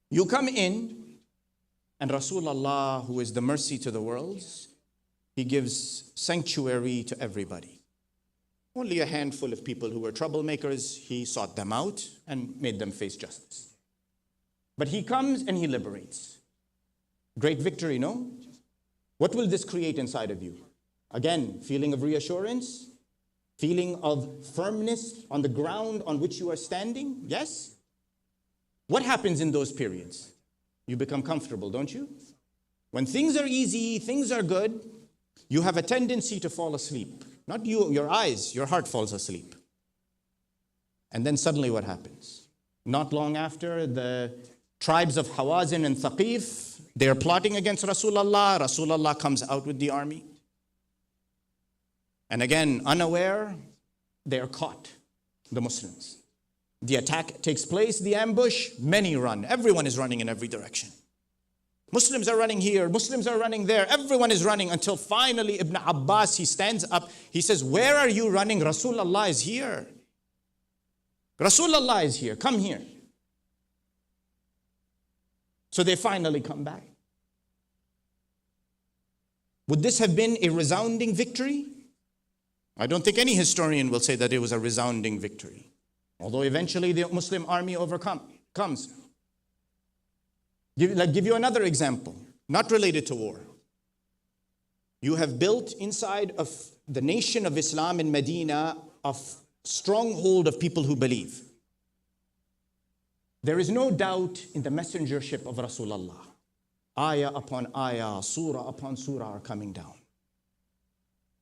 You come in, and Rasulullah, who is the mercy to the worlds, he gives sanctuary to everybody. Only a handful of people who were troublemakers, he sought them out and made them face justice. But he comes and he liberates. Great victory, no? What will this create inside of you? Again, feeling of reassurance, feeling of firmness on the ground on which you are standing, yes? What happens in those periods? You become comfortable, don't you? When things are easy, things are good, you have a tendency to fall asleep. Not you, your eyes, your heart falls asleep. And then suddenly what happens? Not long after, the tribes of Hawazin and Thaqif, they are plotting against Rasulullah. Rasulullah comes out with the army. And again, unaware, they are caught, the Muslims. The attack takes place, the ambush, many run. Everyone is running in every direction. Muslims are running here, Muslims are running there, everyone is running until finally Ibn Abbas, he stands up, he says, where are you running? Rasulullah is here. Rasulullah is here, come here. So they finally come back. Would this have been a resounding victory? I don't think any historian will say that it was a resounding victory. Although eventually the Muslim army comes. Give you another example, not related to war. You have built inside of the nation of Islam in Medina a stronghold of people who believe. There is no doubt in the messengership of Rasulullah. Ayah upon ayah, surah upon surah are coming down.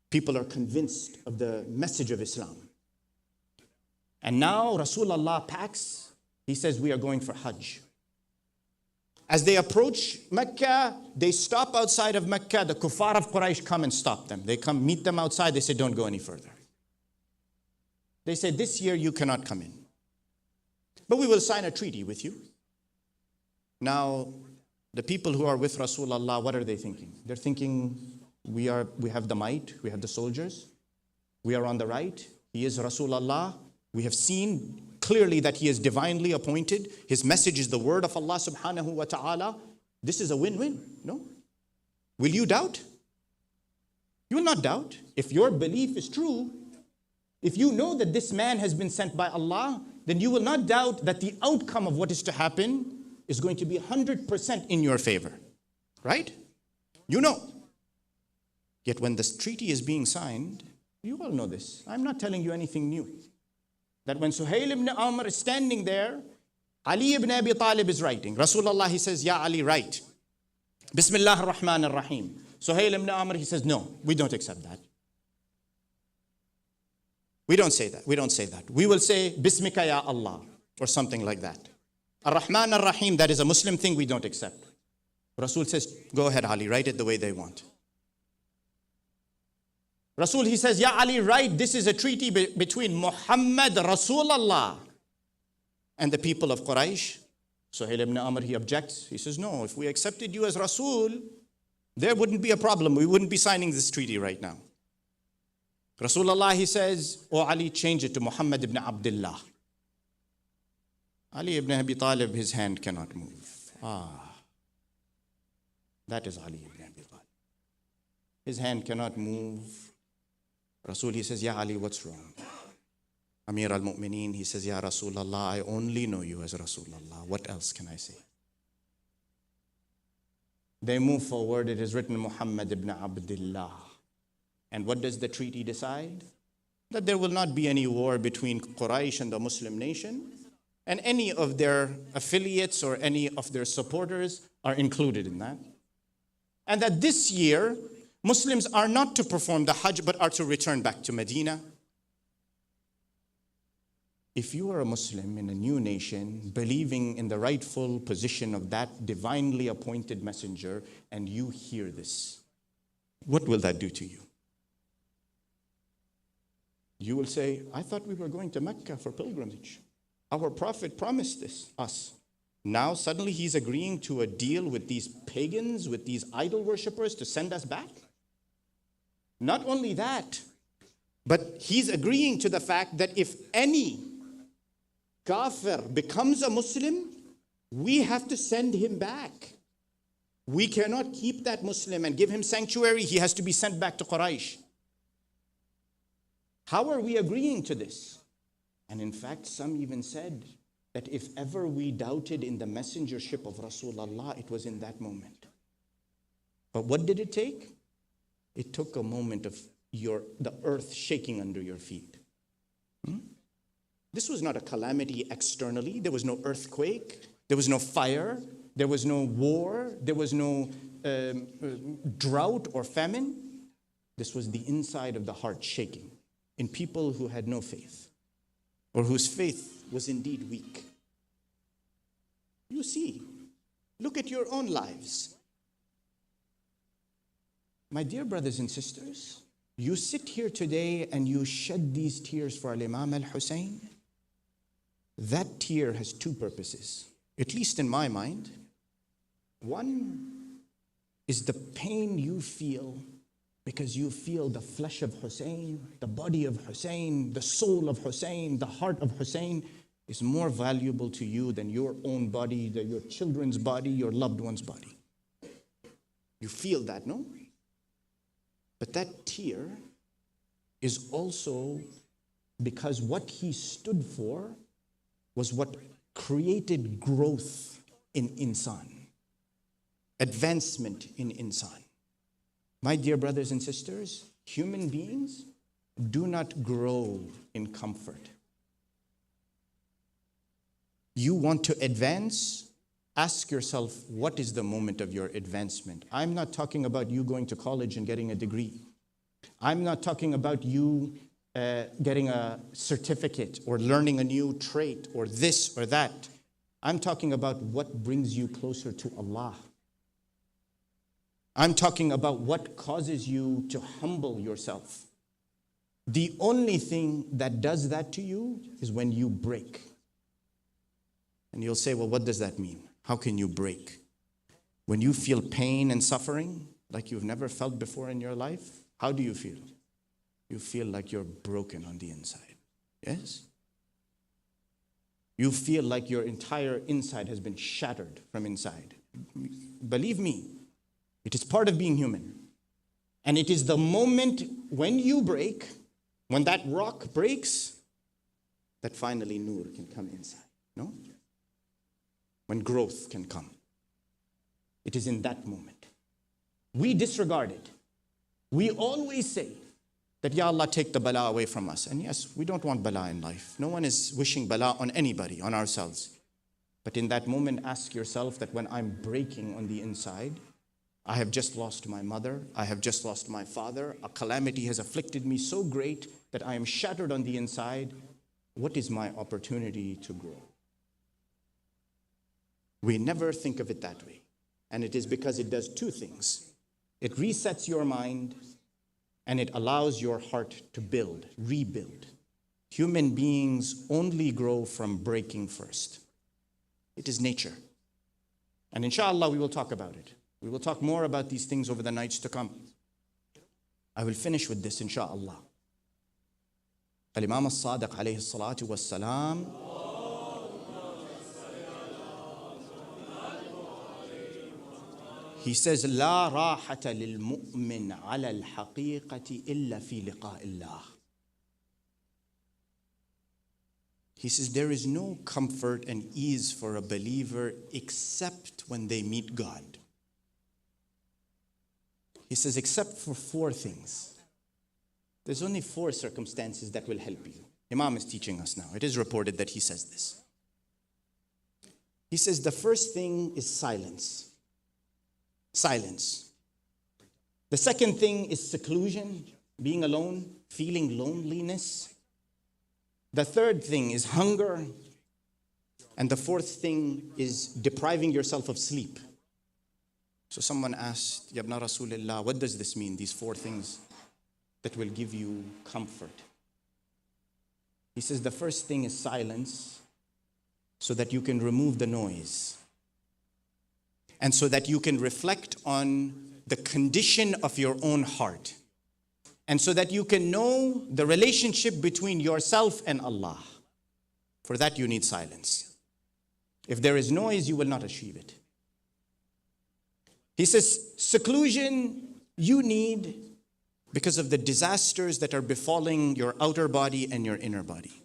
People are convinced of the message of Islam. And now Rasulullah packs, he says, we are going for Hajj. As they approach Mecca, they stop outside of Mecca. The kuffar of Quraysh come and stop them. They come meet them outside. They say, don't go any further. They say, this year you cannot come in. But we will sign a treaty with you. Now, the people who are with Rasulullah, what are they thinking? They're thinking, we have the might, we have the soldiers, we are on the right. He is Rasulullah. We have seen clearly that he is divinely appointed. His message is the word of Allah subhanahu wa ta'ala. This is a win-win, no? Will you doubt? You will not doubt. If your belief is true, if you know that this man has been sent by Allah, then you will not doubt that the outcome of what is to happen is going to be 100% in your favor, right? You know. Yet when this treaty is being signed, you all know this. I'm not telling you anything new. That when Suhail ibn Amr is standing there, Ali ibn Abi Talib is writing. Rasulullah, he says, Ya Ali, write. Bismillah ar-Rahman ar-Rahim. Suhail ibn Amr, he says, no, we don't accept that. We don't say that. We don't say that. We will say, Bismika ya Allah, or something like that. Ar-Rahman ar-Rahim, that is a Muslim thing we don't accept. Rasul says, go ahead, Ali, write it the way they want. Rasul, he says, Ya Ali, write, this is a treaty between Muhammad Rasulullah and the people of Quraysh. Suhail ibn Amr, he objects. He says, no, if we accepted you as Rasul, there wouldn't be a problem. We wouldn't be signing this treaty right now. Rasulullah, he says, oh Ali, change it to Muhammad ibn Abdullah. Ali ibn Abi Talib, his hand cannot move. That is Ali ibn Abi Talib. His hand cannot move. Rasul, he says, Ya Ali, what's wrong? Amir al-Mu'mineen, he says, Ya Rasulullah, I only know you as Rasulullah. What else can I say? They move forward. It is written Muhammad ibn Abdullah. And what does the treaty decide? That there will not be any war between Quraysh and the Muslim nation, and any of their affiliates or any of their supporters are included in that. And that this year, Muslims are not to perform the Hajj, but are to return back to Medina. If you are a Muslim in a new nation, believing in the rightful position of that divinely appointed messenger, and you hear this, what will that do to you? You will say, I thought we were going to Mecca for pilgrimage. Our Prophet promised us. Now suddenly he's agreeing to a deal with these pagans, with these idol worshippers to send us back? Not only that, but he's agreeing to the fact that if any kafir becomes a Muslim, we have to send him back. We cannot keep that Muslim and give him sanctuary. He has to be sent back to Quraysh. How are we agreeing to this? And in fact, some even said that if ever we doubted in the messengership of Rasulullah, it was in that moment. But what did it take? It took a moment of the earth shaking under your feet. This was not a calamity externally. There was no earthquake. There was no fire. There was no war. There was no drought or famine. This was the inside of the heart shaking in people who had no faith, or whose faith was indeed weak. You see, look at your own lives. My dear brothers and sisters, you sit here today and you shed these tears for Al-Imam al-Hussein. That tear has two purposes, at least in my mind. One is the pain you feel because you feel the flesh of Hussein, the body of Hussein, the soul of Hussein, the heart of Hussein is more valuable to you than your own body, your children's body, your loved one's body. You feel that, no? But that tear is also because what he stood for was what created growth in insan. advancement in insan. My dear brothers and sisters, human beings do not grow in comfort. You want to advance? Ask yourself, what is the moment of your advancement? I'm not talking about you going to college and getting a degree. I'm not talking about you getting a certificate or learning a new trait or this or that. I'm talking about what brings you closer to Allah. I'm talking about what causes you to humble yourself. The only thing that does that to you is when you break. And you'll say, well, what does that mean? How can you break? When you feel pain and suffering like you've never felt before in your life, how do you feel? You feel like you're broken on the inside. Yes? You feel like your entire inside has been shattered from inside. Believe me, it is part of being human. And it is the moment when you break, when that rock breaks, that finally nur can come inside. No? When growth can come. It is in that moment. We disregard it. We always say that, Ya Allah, take the bala away from us. And yes, we don't want bala in life. No one is wishing bala on anybody, on ourselves. But in that moment, ask yourself that when I'm breaking on the inside, I have just lost my mother, I have just lost my father, a calamity has afflicted me so great that I am shattered on the inside. What is my opportunity to grow? We never think of it that way. And it is because it does two things. It resets your mind and it allows your heart to build, rebuild. Human beings only grow from breaking first. It is nature. And inshallah, we will talk about it. We will talk more about these things over the nights to come. I will finish with this, inshallah. Al-Imam al-Sadiq alayhi salatu was-salam, he says, لا راحة للمؤمن على الحقيقة إلا في لقاء الله. He says, there is no comfort and ease for a believer except when they meet God. He says, except for four things. There's only four circumstances that will help you. Imam is teaching us now. It is reported that he says this. He says, the first thing is silence. Silence. The second thing is seclusion, being alone, feeling loneliness. The third thing is hunger. And the fourth thing is depriving yourself of sleep. So someone asked, Yabna Rasulullah, what does this mean, these four things that will give you comfort? He says the first thing is silence, so that you can remove the noise. And so that you can reflect on the condition of your own heart. And so that you can know the relationship between yourself and Allah. For that you need silence. If there is noise, you will not achieve it. He says, seclusion you need because of the disasters that are befalling your outer body and your inner body.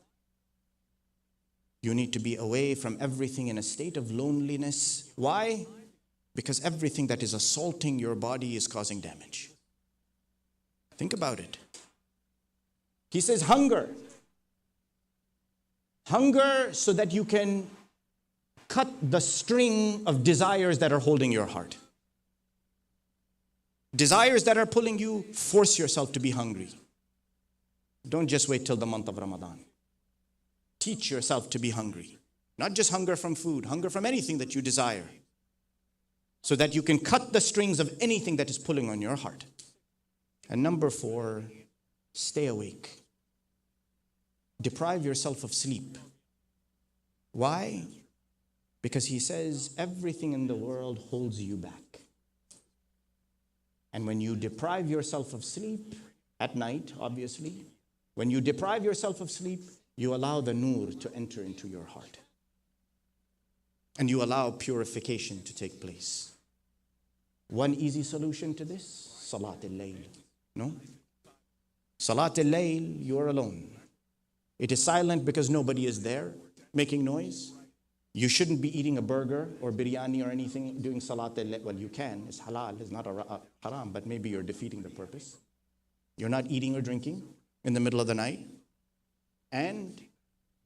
You need to be away from everything in a state of loneliness. Why? Because everything that is assaulting your body is causing damage. Think about it. He says hunger. Hunger so that you can cut the string of desires that are holding your heart. Desires that are pulling you, force yourself to be hungry. Don't just wait till the month of Ramadan. Teach yourself to be hungry. Not just hunger from food, hunger from anything that you desire. So that you can cut the strings of anything that is pulling on your heart. And number 4, stay awake. Deprive yourself of sleep. Why? Because he says everything in the world holds you back. And when you deprive yourself of sleep, at night, obviously, when you deprive yourself of sleep, you allow the nur to enter into your heart. And you allow purification to take place. One easy solution to this, Salat al-Layl. No? Salat al-Layl, you are alone. It is silent because nobody is there making noise. You shouldn't be eating a burger or biryani or anything doing salat al-layl. Well, you can. It's halal. It's not a haram, but maybe you're defeating the purpose. You're not eating or drinking in the middle of the night. And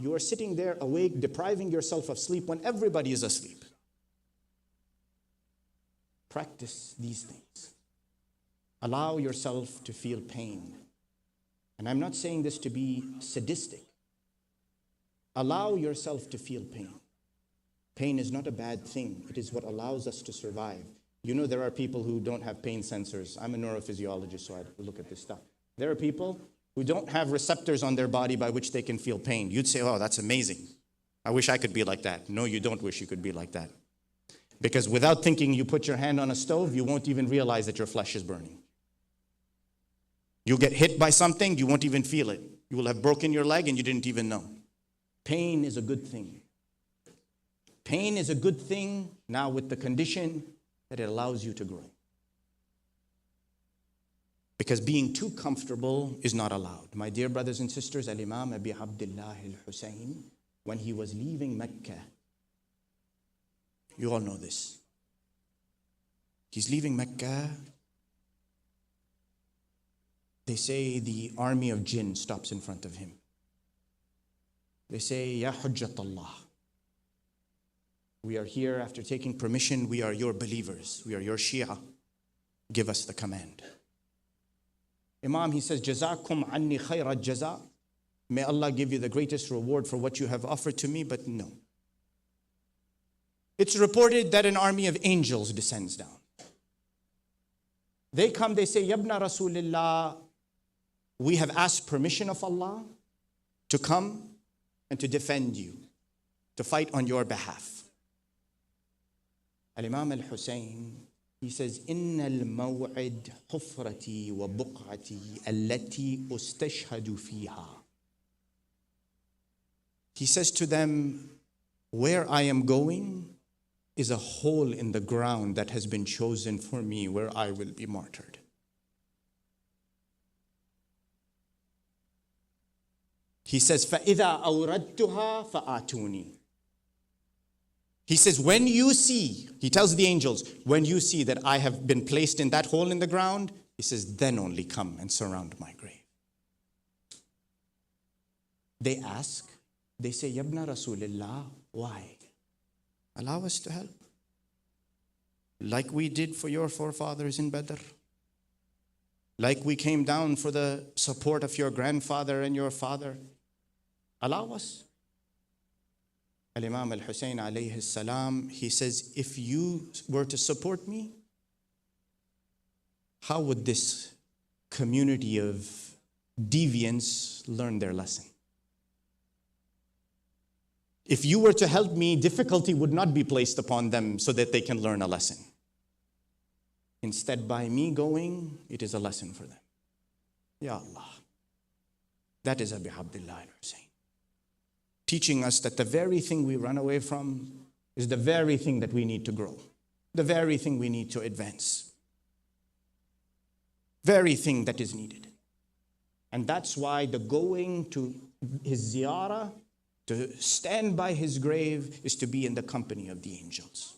you are sitting there awake, depriving yourself of sleep when everybody is asleep. Practice these things. Allow yourself to feel pain. And I'm not saying this to be sadistic. Allow yourself to feel pain. Pain is not a bad thing. It is what allows us to survive. You know, there are people who don't have pain sensors. I'm a neurophysiologist, so I look at this stuff. There are people who don't have receptors on their body by which they can feel pain. You'd say, oh, that's amazing. I wish I could be like that. No, you don't wish you could be like that. Because without thinking, you put your hand on a stove, you won't even realize that your flesh is burning. You get hit by something, you won't even feel it. You will have broken your leg and you didn't even know. Pain is a good thing. Pain is a good thing now with the condition that it allows you to grow. Because being too comfortable is not allowed. My dear brothers and sisters, Al-Imam Abi Abdullah al-Husaini, when he was leaving Mecca, you all know this. He's leaving Mecca. They say the army of jinn stops in front of him. They say, Ya Hujjat Allah. We are here after taking permission. We are your believers. We are your Shia. Give us the command. Imam, he says, Jazakum anni khayra jaza. May Allah give you the greatest reward for what you have offered to me, but no. It's reported that an army of angels descends down. They come, they say, Yabna Rasulillah, we have asked permission of Allah to come and to defend you, to fight on your behalf. Al-Imam al-Husayn, he says, Inna al-maw'id hufrati wa buq'ati allati ustashhadu fiha. He says to them, where I am going is a hole in the ground that has been chosen for me where I will be martyred. He says, فَإِذَا أَوْرَدْتُهَا فَآتُونِي. He says, when you see, he tells the angels, when you see that I have been placed in that hole in the ground, he says, then only come and surround my grave. They ask, they say, Yabna Rasulillah, why? Allow us to help. Like we did for your forefathers in Badr. Like we came down for the support of your grandfather and your father. Allow us. Al-Imam al-Husayn alayhi salam, he says, if you were to support me, how would this community of deviants learn their lesson? If you were to help me, difficulty would not be placed upon them so that they can learn a lesson. Instead, by me going, it is a lesson for them. Ya Allah. That is Abi Abdullah al-Husayn. Teaching us that the very thing we run away from is the very thing that we need to grow. The very thing we need to advance. Very thing that is needed. And that's why the going to his ziyarah, to stand by his grave, is to be in the company of the angels.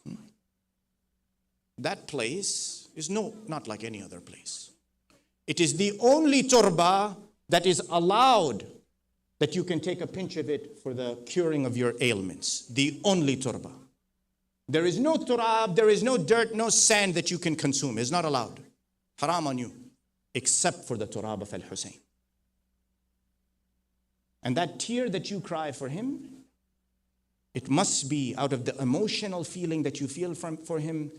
That place is not like any other place. It is the only turba that is allowed that you can take a pinch of it for the curing of your ailments. The only turba. There is no turab, there is no dirt, no sand that you can consume. It's not allowed. Haram on you. Except for the turab of Al-Husayn. And that tear that you cry for him, it must be out of the emotional feeling that you feel for him,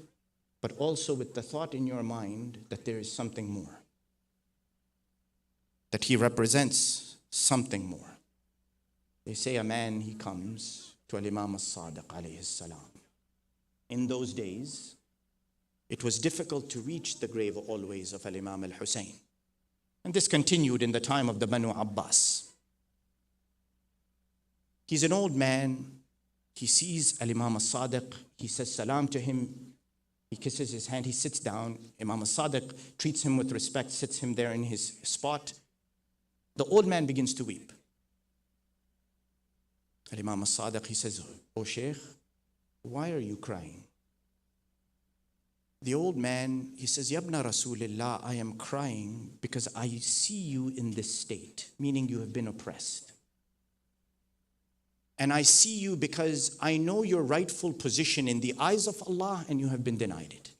but also with the thought in your mind that there is something more. That he represents something more. They say a man, he comes to Al-Imam As-Sadiq alayhi salam. In those days, it was difficult to reach the grave always of Al-Imam Al-Husayn. And this continued in the time of the Banu Abbas. He's an old man. He sees Al-Imam As-Sadiq. He says salam to him. He kisses his hand. He sits down. Imam As-Sadiq treats him with respect, sits him there in his spot. The old man begins to weep. Imam al-Sadiq, he says, "Oh Shaykh, why are you crying?" The old man, he says, "Yabna Rasulillah, I am crying because I see you in this state," meaning you have been oppressed. "And I see you because I know your rightful position in the eyes of Allah and you have been denied it."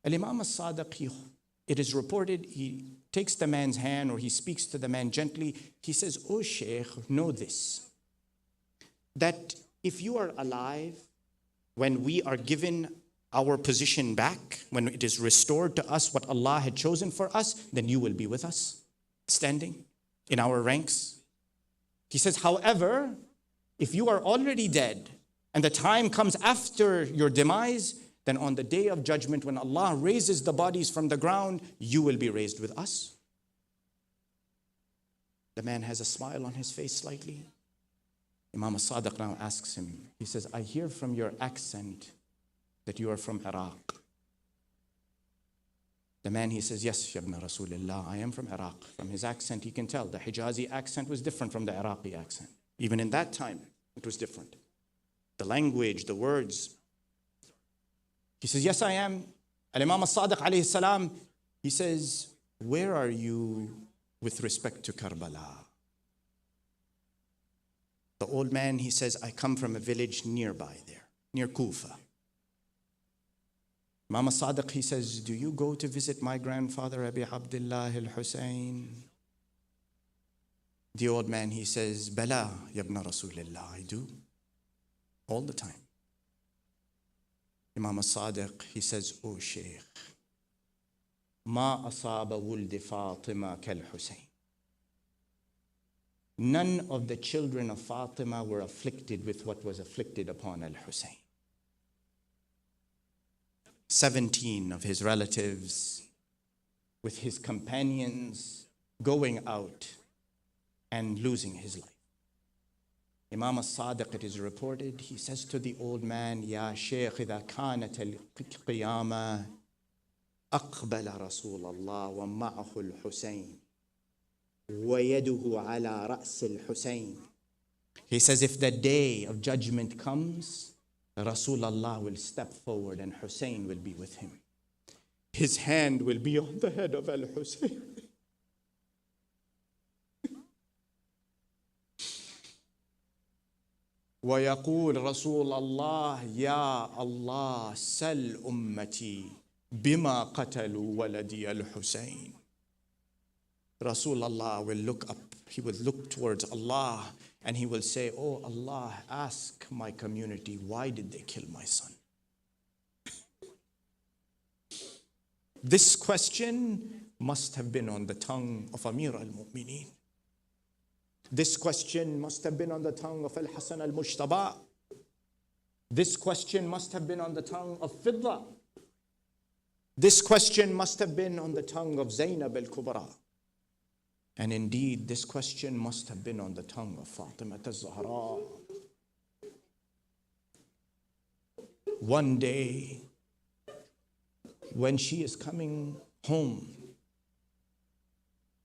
Imam al-Sadiq, it is reported, he takes the man's hand or he speaks to the man gently. He says, "Oh Shaykh, know this, that if you are alive, when we are given our position back, when it is restored to us what Allah had chosen for us, then you will be with us, standing in our ranks." He says, "However, if you are already dead and the time comes after your demise, then on the day of judgment, when Allah raises the bodies from the ground, you will be raised with us." The man has a smile on his face slightly. Imam al-Sadiq now asks him, he says, "I hear from your accent that you are from Iraq." The man, he says, "Yes, Yabna Rasulullah, I am from Iraq." From his accent, he can tell the Hijazi accent was different from the Iraqi accent. Even in that time, it was different. The language, the words. He says, "Yes, I am." Imam al-Sadiq alayhi salam, he says, "Where are you with respect to Karbala?" The old man, he says, "I come from a village nearby there, near Kufa." Imam al-Sadiq, he says, "Do you go to visit my grandfather, Abi Abdullah al-Husayn?" The old man, he says, "Bala, yabna Rasulillah, I do, all the time." Imam al-Sadiq, he says, "Oh Shaykh, ma asaba wuldi Fatima kal-Husayn." None of the children of Fatima were afflicted with what was afflicted upon al-Husayn. 17 of his relatives with his companions going out and losing his life. Imam al-Sadiq, it is reported, he says to the old man, "Ya Shaykh, إذا كانت القيامة أقبل رسول الله ومعه الحسين ويده على رأس الحسين." He says, if the day of judgment comes, Rasulullah will step forward and Hussein will be with him. His hand will be on the head of al-Hussein. ويقول رسول الله يا الله سل أمتي بما قتلوا ولدي الحسين. Rasulullah will look up, he will look towards Allah and he will say, "Oh Allah, ask my community, why did they kill my son?" This question must have been on the tongue of Amir al-Mu'mineen. This question must have been on the tongue of Al-Hasan al-Mujtaba. This question must have been on the tongue of Fidda. This question must have been on the tongue of Zainab al-Kubra. And indeed, this question must have been on the tongue of Fatima al-Zahra. One day, when she is coming home,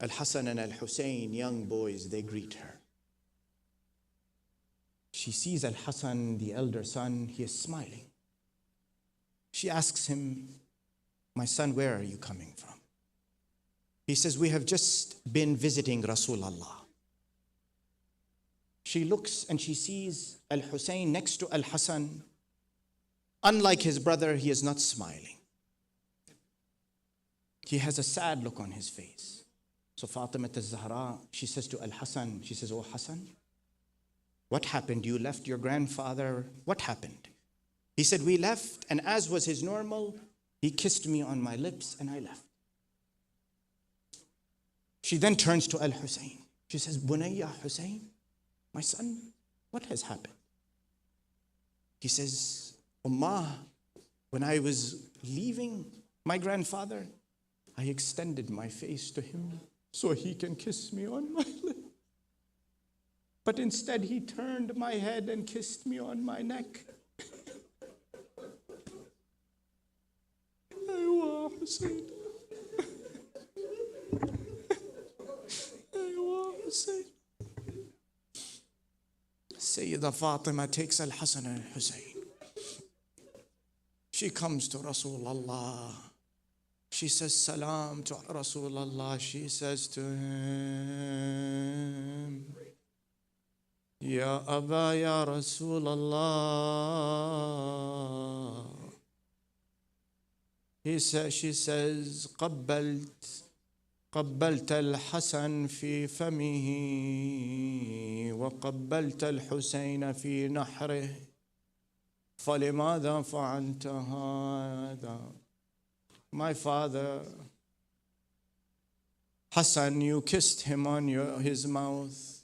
Al-Hasan and Al-Hussein, young boys, they greet her. She sees Al-Hasan, the elder son, he is smiling. She asks him, "My son, where are you coming from?" He says, "We have just been visiting Rasulullah." She looks and she sees Al-Hussein next to Al-Hasan. Unlike his brother, he is not smiling. He has a sad look on his face. So Fatima al-Zahra, she says to Al-Hasan, she says, "Oh Hasan, what happened? You left your grandfather. What happened?" He said, "We left, and as was his normal, he kissed me on my lips and I left." She then turns to Al-Hussein. She says, "Bunayya Hussein, my son, what has happened?" He says, "Ummah, when I was leaving my grandfather, I extended my face to him so he can kiss me on my lips. But instead he turned my head and kissed me on my neck." Aywa Hussein. Aywa Hussein. Sayyidah Fatima takes Al-Hasan and Al-Husayn. She comes to Rasulullah. She says salam to Rasulullah. She says to him, Ya Aba, Ya Rasulallah. She says, قبلت الحسن في فمه وقبلت الحسين في نحره فلماذا فعلت هذا? My father, Hassan, you kissed him on his mouth.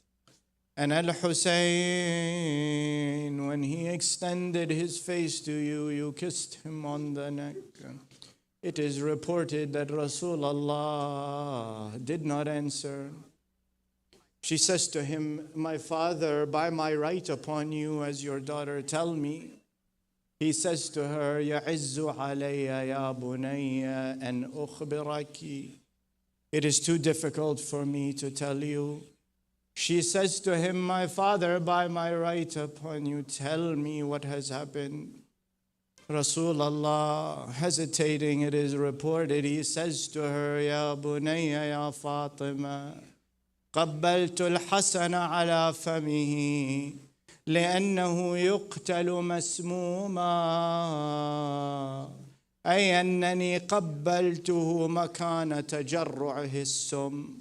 And Al-Husayn, when he extended his face to you, you kissed him on the neck. It is reported that Rasulullah did not answer. She says to him, my father, by my right upon you as your daughter, tell me. He says to her, يَعِزُّ عَلَيَّ يَا بُنَيَّ أَنْ أُخْبِرَكِ. It is too difficult for me to tell you. She says to him, my father, by my right upon you, tell me what has happened. Rasulullah, hesitating, it is reported, he says to her, Ya bunayya ya Fatima, قبلت الحسن على فمه لأنه يقتل مسموما أي أنني قبلته مكان تجرعه السم.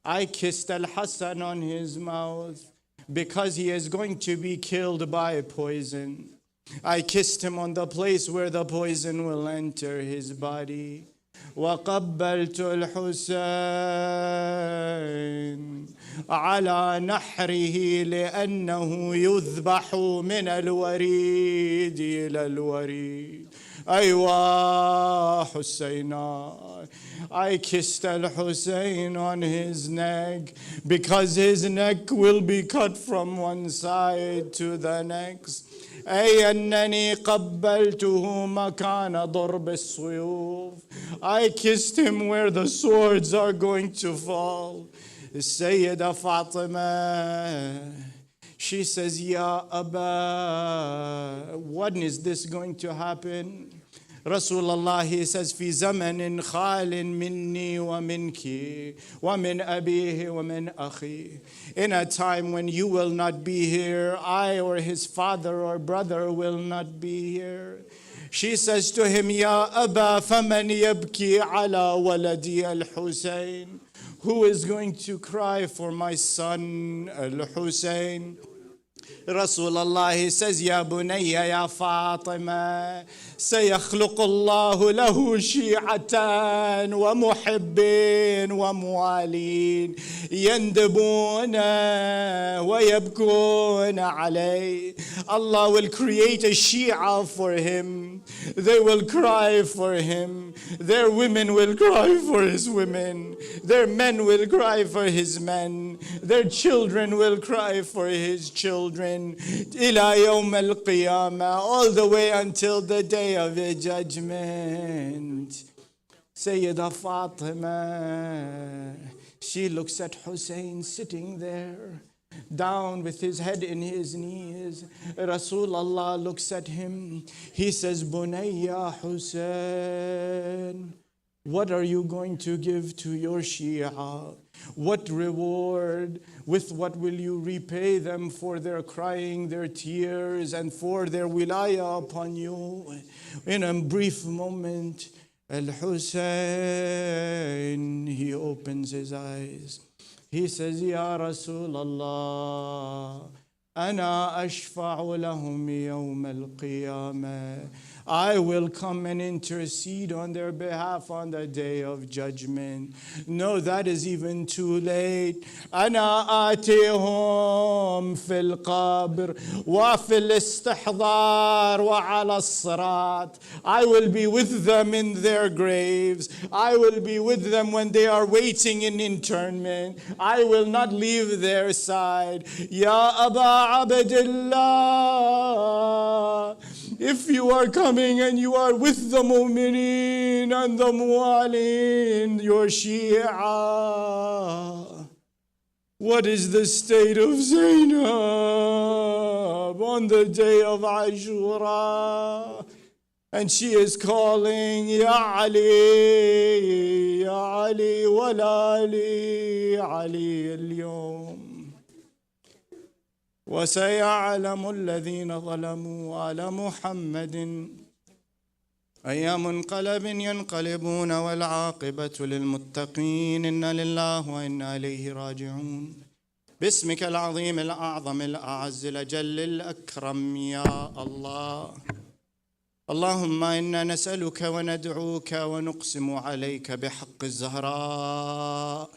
I kissed Al-Hasan on his mouth because he is going to be killed by poison. I kissed him on the place where the poison will enter his body. وقبلت الحسين على نحره لأنه يذبح من الوريد إلى الوريد. أيوة حسينا. I kissed Al-Husayn on his neck because his neck will be cut from one side to the next. أي أنني قبلته مكان ضرب السيوف. I kissed him where the swords are going to fall. Sayyidah Fatima, she says, Ya Aba, when is this going to happen? Rasulullah, he says, في زمن خال مني ومنك ومن أبيه ومن أخي. In a time when you will not be here, I or his father or brother will not be here. She says to him, Ya Aba, فمن يبكي على ولدي الحسين. Who is going to cry for my son Al-Husayn? Rasulullah, he says, Ya bunayya ya Fatima, سيخلق الله له شيعتان ومحبين وموالين يندبون ويبكون عليه. Allah will create a Shia for him. They will cry for him. Their women will cry for his women. Their men will cry for his men. Their children will cry for his children. إلى يوم القيامة, all the way until the day of the judgment. Sayyidah Fatima, she looks at Hussein sitting there, down with his head in his knees. Rasulullah looks at him. He says, Bunayya Hussein, what are you going to give to your Shia? What reward? With what will you repay them for their crying, their tears, and for their wilayah upon you? In a brief moment, Al-Husayn, he opens his eyes. He says, Ya Rasulallah, Ana ashfa'u lahum yawm al-qiyamah. I will come and intercede on their behalf on the day of judgment. No, that is even too late. أنا آتيهم في القبر وفي الاستحضار وعلى الصراط. I will be with them in their graves. I will be with them when they are waiting in internment. I will not leave their side. Ya Aba Abdullah, if you are coming and you are with the mu'mineen and the mu'alin, your Shia, what is the state of Zainab on the day of Ashura? And she is calling, Ya Ali, Ya Ali, walali, Ali al-yawm. وسيعلم الذين ظلموا على محمد أي منقلب ينقلبون والعاقبة للمتقين إنا لله وإنا إليه راجعون باسمك العظيم الأعظم الأعز الأجل الأكرم يا الله اللهم إنا نسألك وندعوك ونقسم عليك بحق الزهراء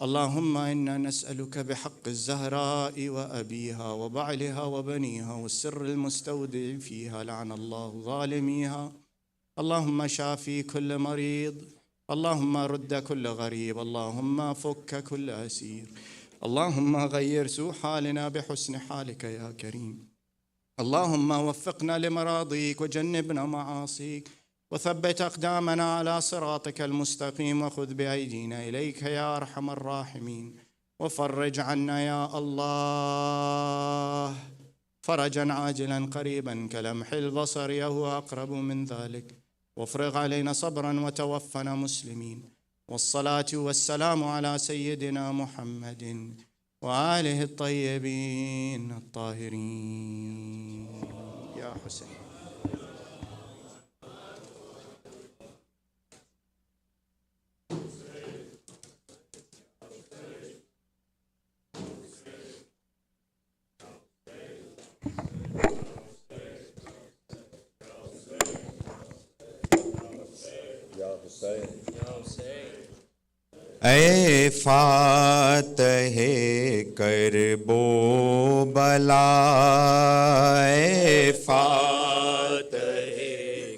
اللهم إنا نسألك بحق الزهراء وأبيها وبعلها وبنيها والسر المستودع فيها لعن الله ظالميها اللهم شافي كل مريض اللهم رد كل غريب اللهم فك كل أسير اللهم غير سوء حالنا بحسن حالك يا كريم اللهم وفقنا لمراضيك وجنبنا معاصيك وثبت أقدامنا على صراطك المستقيم وخذ بأيدينا إليك يا أرحم الراحمين وفرج عنا يا الله فرجا عاجلا قريبا كلمح البصر يهو أقرب من ذلك وافرغ علينا صبرا وتوفنا مسلمين والصلاة والسلام على سيدنا محمد وآله الطيبين الطاهرين يا حسين اے فاتح کرب و بلا اے فاتح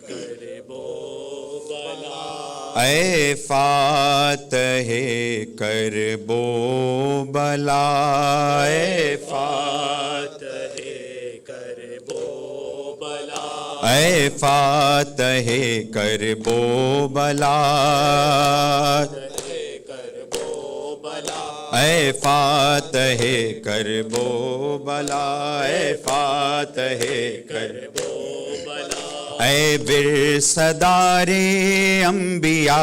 کرب و بلا اے فاتح کرب و بلا اے فاتح کرب و بلا اے فاتح کرب و بلا اے فاتح کرب و بلا اے فاتح کرب و بلا اے برصدار انبیاء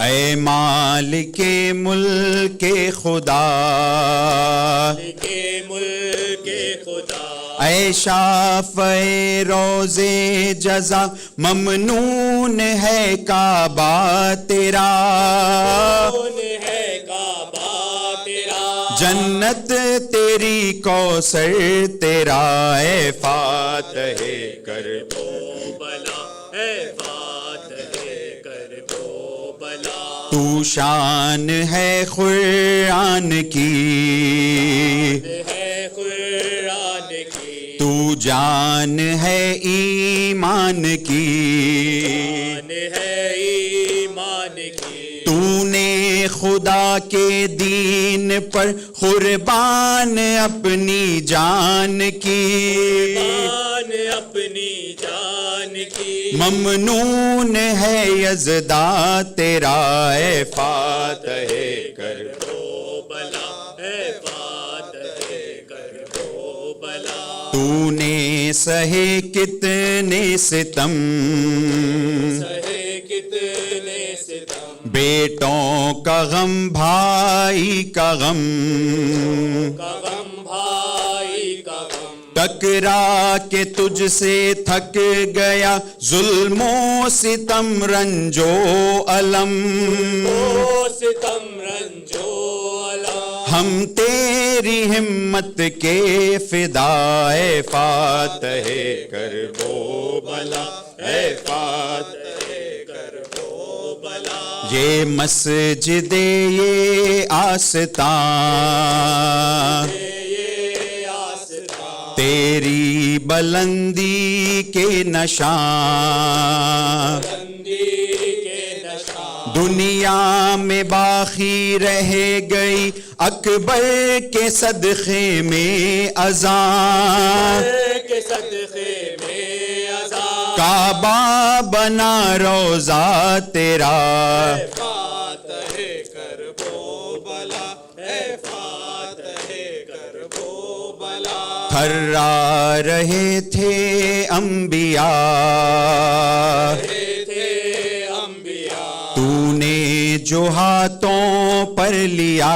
اے مالک ملک خدا اے شافع روز جزا ممنون ہے کعبہ تیرا جنت تیری کوثر تیرا اے فاتح کرب و بلا اے فاتح کرب و بلا تو شان ہے قرآن کی تو جان ہے ایمان کی تو نے خدا کے دین پر قربان اپنی جان کی ممنون ہے یزدہ تیرا اے فاتح کرب و بلا اے فاتح کرب و بلا تو نے سہے کتنے ستم بیٹوں کا غم بھائی کا غم ٹکرا کے تجھ سے تھک گیا ظلم و ستم رنج و الم ہم تیری ہمت کے فدا اے فاتح کرب و بلا اے فاتح کرب و بلا یہ مسجد یہ آستان تیری بلندی کے نشان دنیا میں باقی رہ گئی اکبر کے صدقے میں اذان کعبہ بنا روزہ تیرا فاتح کربلا اے فاتح کربلا تھرا رہے تھے انبیاء تو نے جو ہاتھوں پر لیا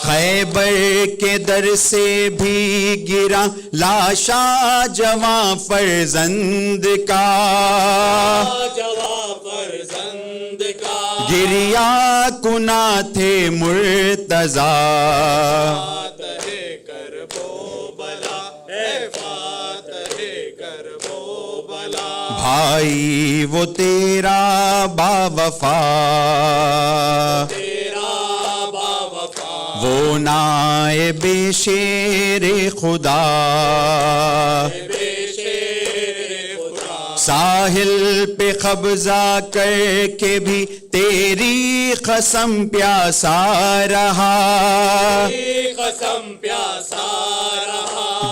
خیبر کے در سے بھی گرا لاشا جواں فرزند کا گریا کنا تھے مرتضی بھائی وہ تیرا با وفا وہ نائب شیر خدا ساحل پہ قبضہ کر کے بھی تیری قسم پیاسا رہا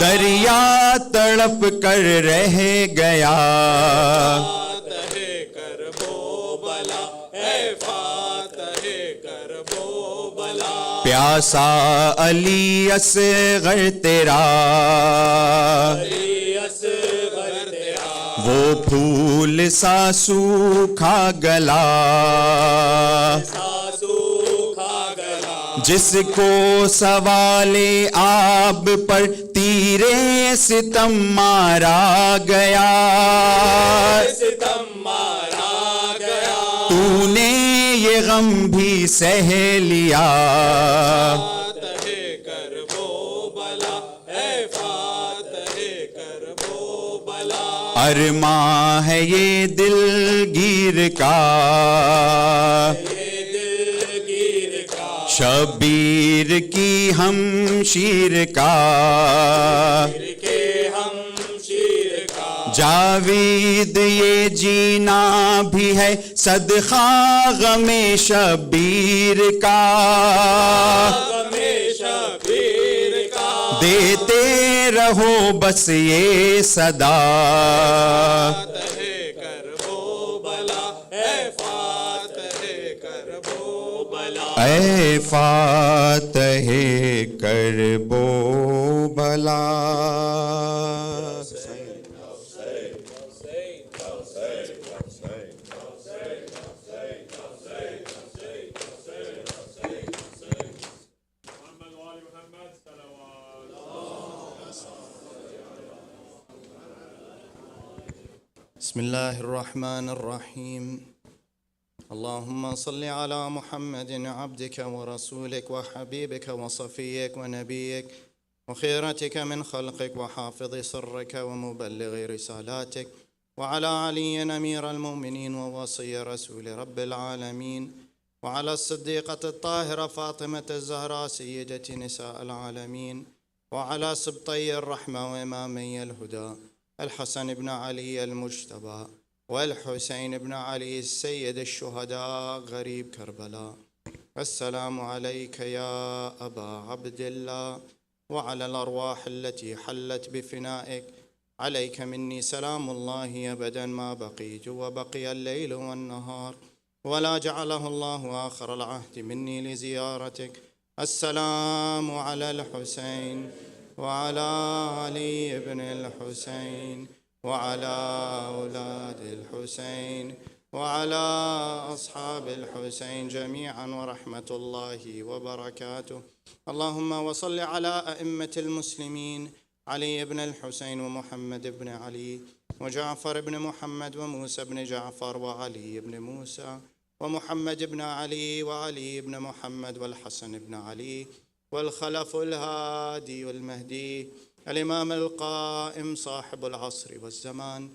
دریا تڑپ کر رہ گیا پیاسا علی اصغر تیرا وہ پھول سا سوکھا گلا جس کو سوال آب پر تیرے ستم مارا گیا تو نے یہ غم بھی سہ لیا ارماں ہے یہ دلگیر کا شبیر کی ہمشیر کا جاوید یہ جینا بھی ہے صدقہ غم شبیر کا دیتے رہو بس یہ صدا اے فاتح کربو بلا بسم الله الرحمن الرحيم اللهم صل على محمد عبدك ورسولك وحبيبك وصفيك ونبيك وخيرتك من خلقك وحافظ سرك ومبلغ رسالاتك وعلى علي أمير المؤمنين ووصي رسول رب العالمين وعلى الصديقة الطاهرة فاطمة الزهراء سيدة نساء العالمين وعلى سبطي الرحمة وإمامي الهدى الحسن بن علي المجتبى والحسين بن علي السيد الشهداء غريب كربلاء السلام عليك يا أبا عبد الله وعلى الأرواح التي حلت بفنائك عليك مني سلام الله أبدا ما بقيت وبقي الليل والنهار ولا جعله الله آخر العهد مني لزيارتك السلام على الحسين وعلى علي بن الحسين وعلى أولاد الحسين وعلى أصحاب الحسين جميعا ورحمة الله وبركاته اللهم وصل على أئمة المسلمين علي بن الحسين ومحمد بن علي وجعفر بن محمد وموسى بن جعفر وعلي بن موسى ومحمد بن علي وعلي بن محمد والحسن بن علي والخلف الهادي والمهدي الإمام القائم صاحب العصر والزمان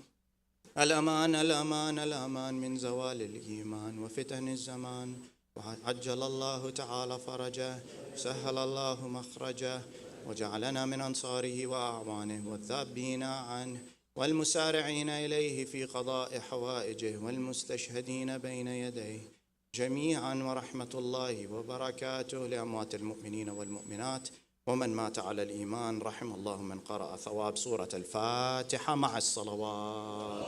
الأمان الأمان الأمان من زوال الإيمان وفتن الزمان وعجل الله تعالى فرجه وسهل الله مخرجه وجعلنا من أنصاره وأعوانه والذابين عنه والمسارعين إليه في قضاء حوائجه والمستشهدين بين يديه جميعا ورحمة الله وبركاته لأموات المؤمنين والمؤمنات ومن مات على الإيمان رحم الله من قرأ ثواب سورة الفاتحة مع الصلوات.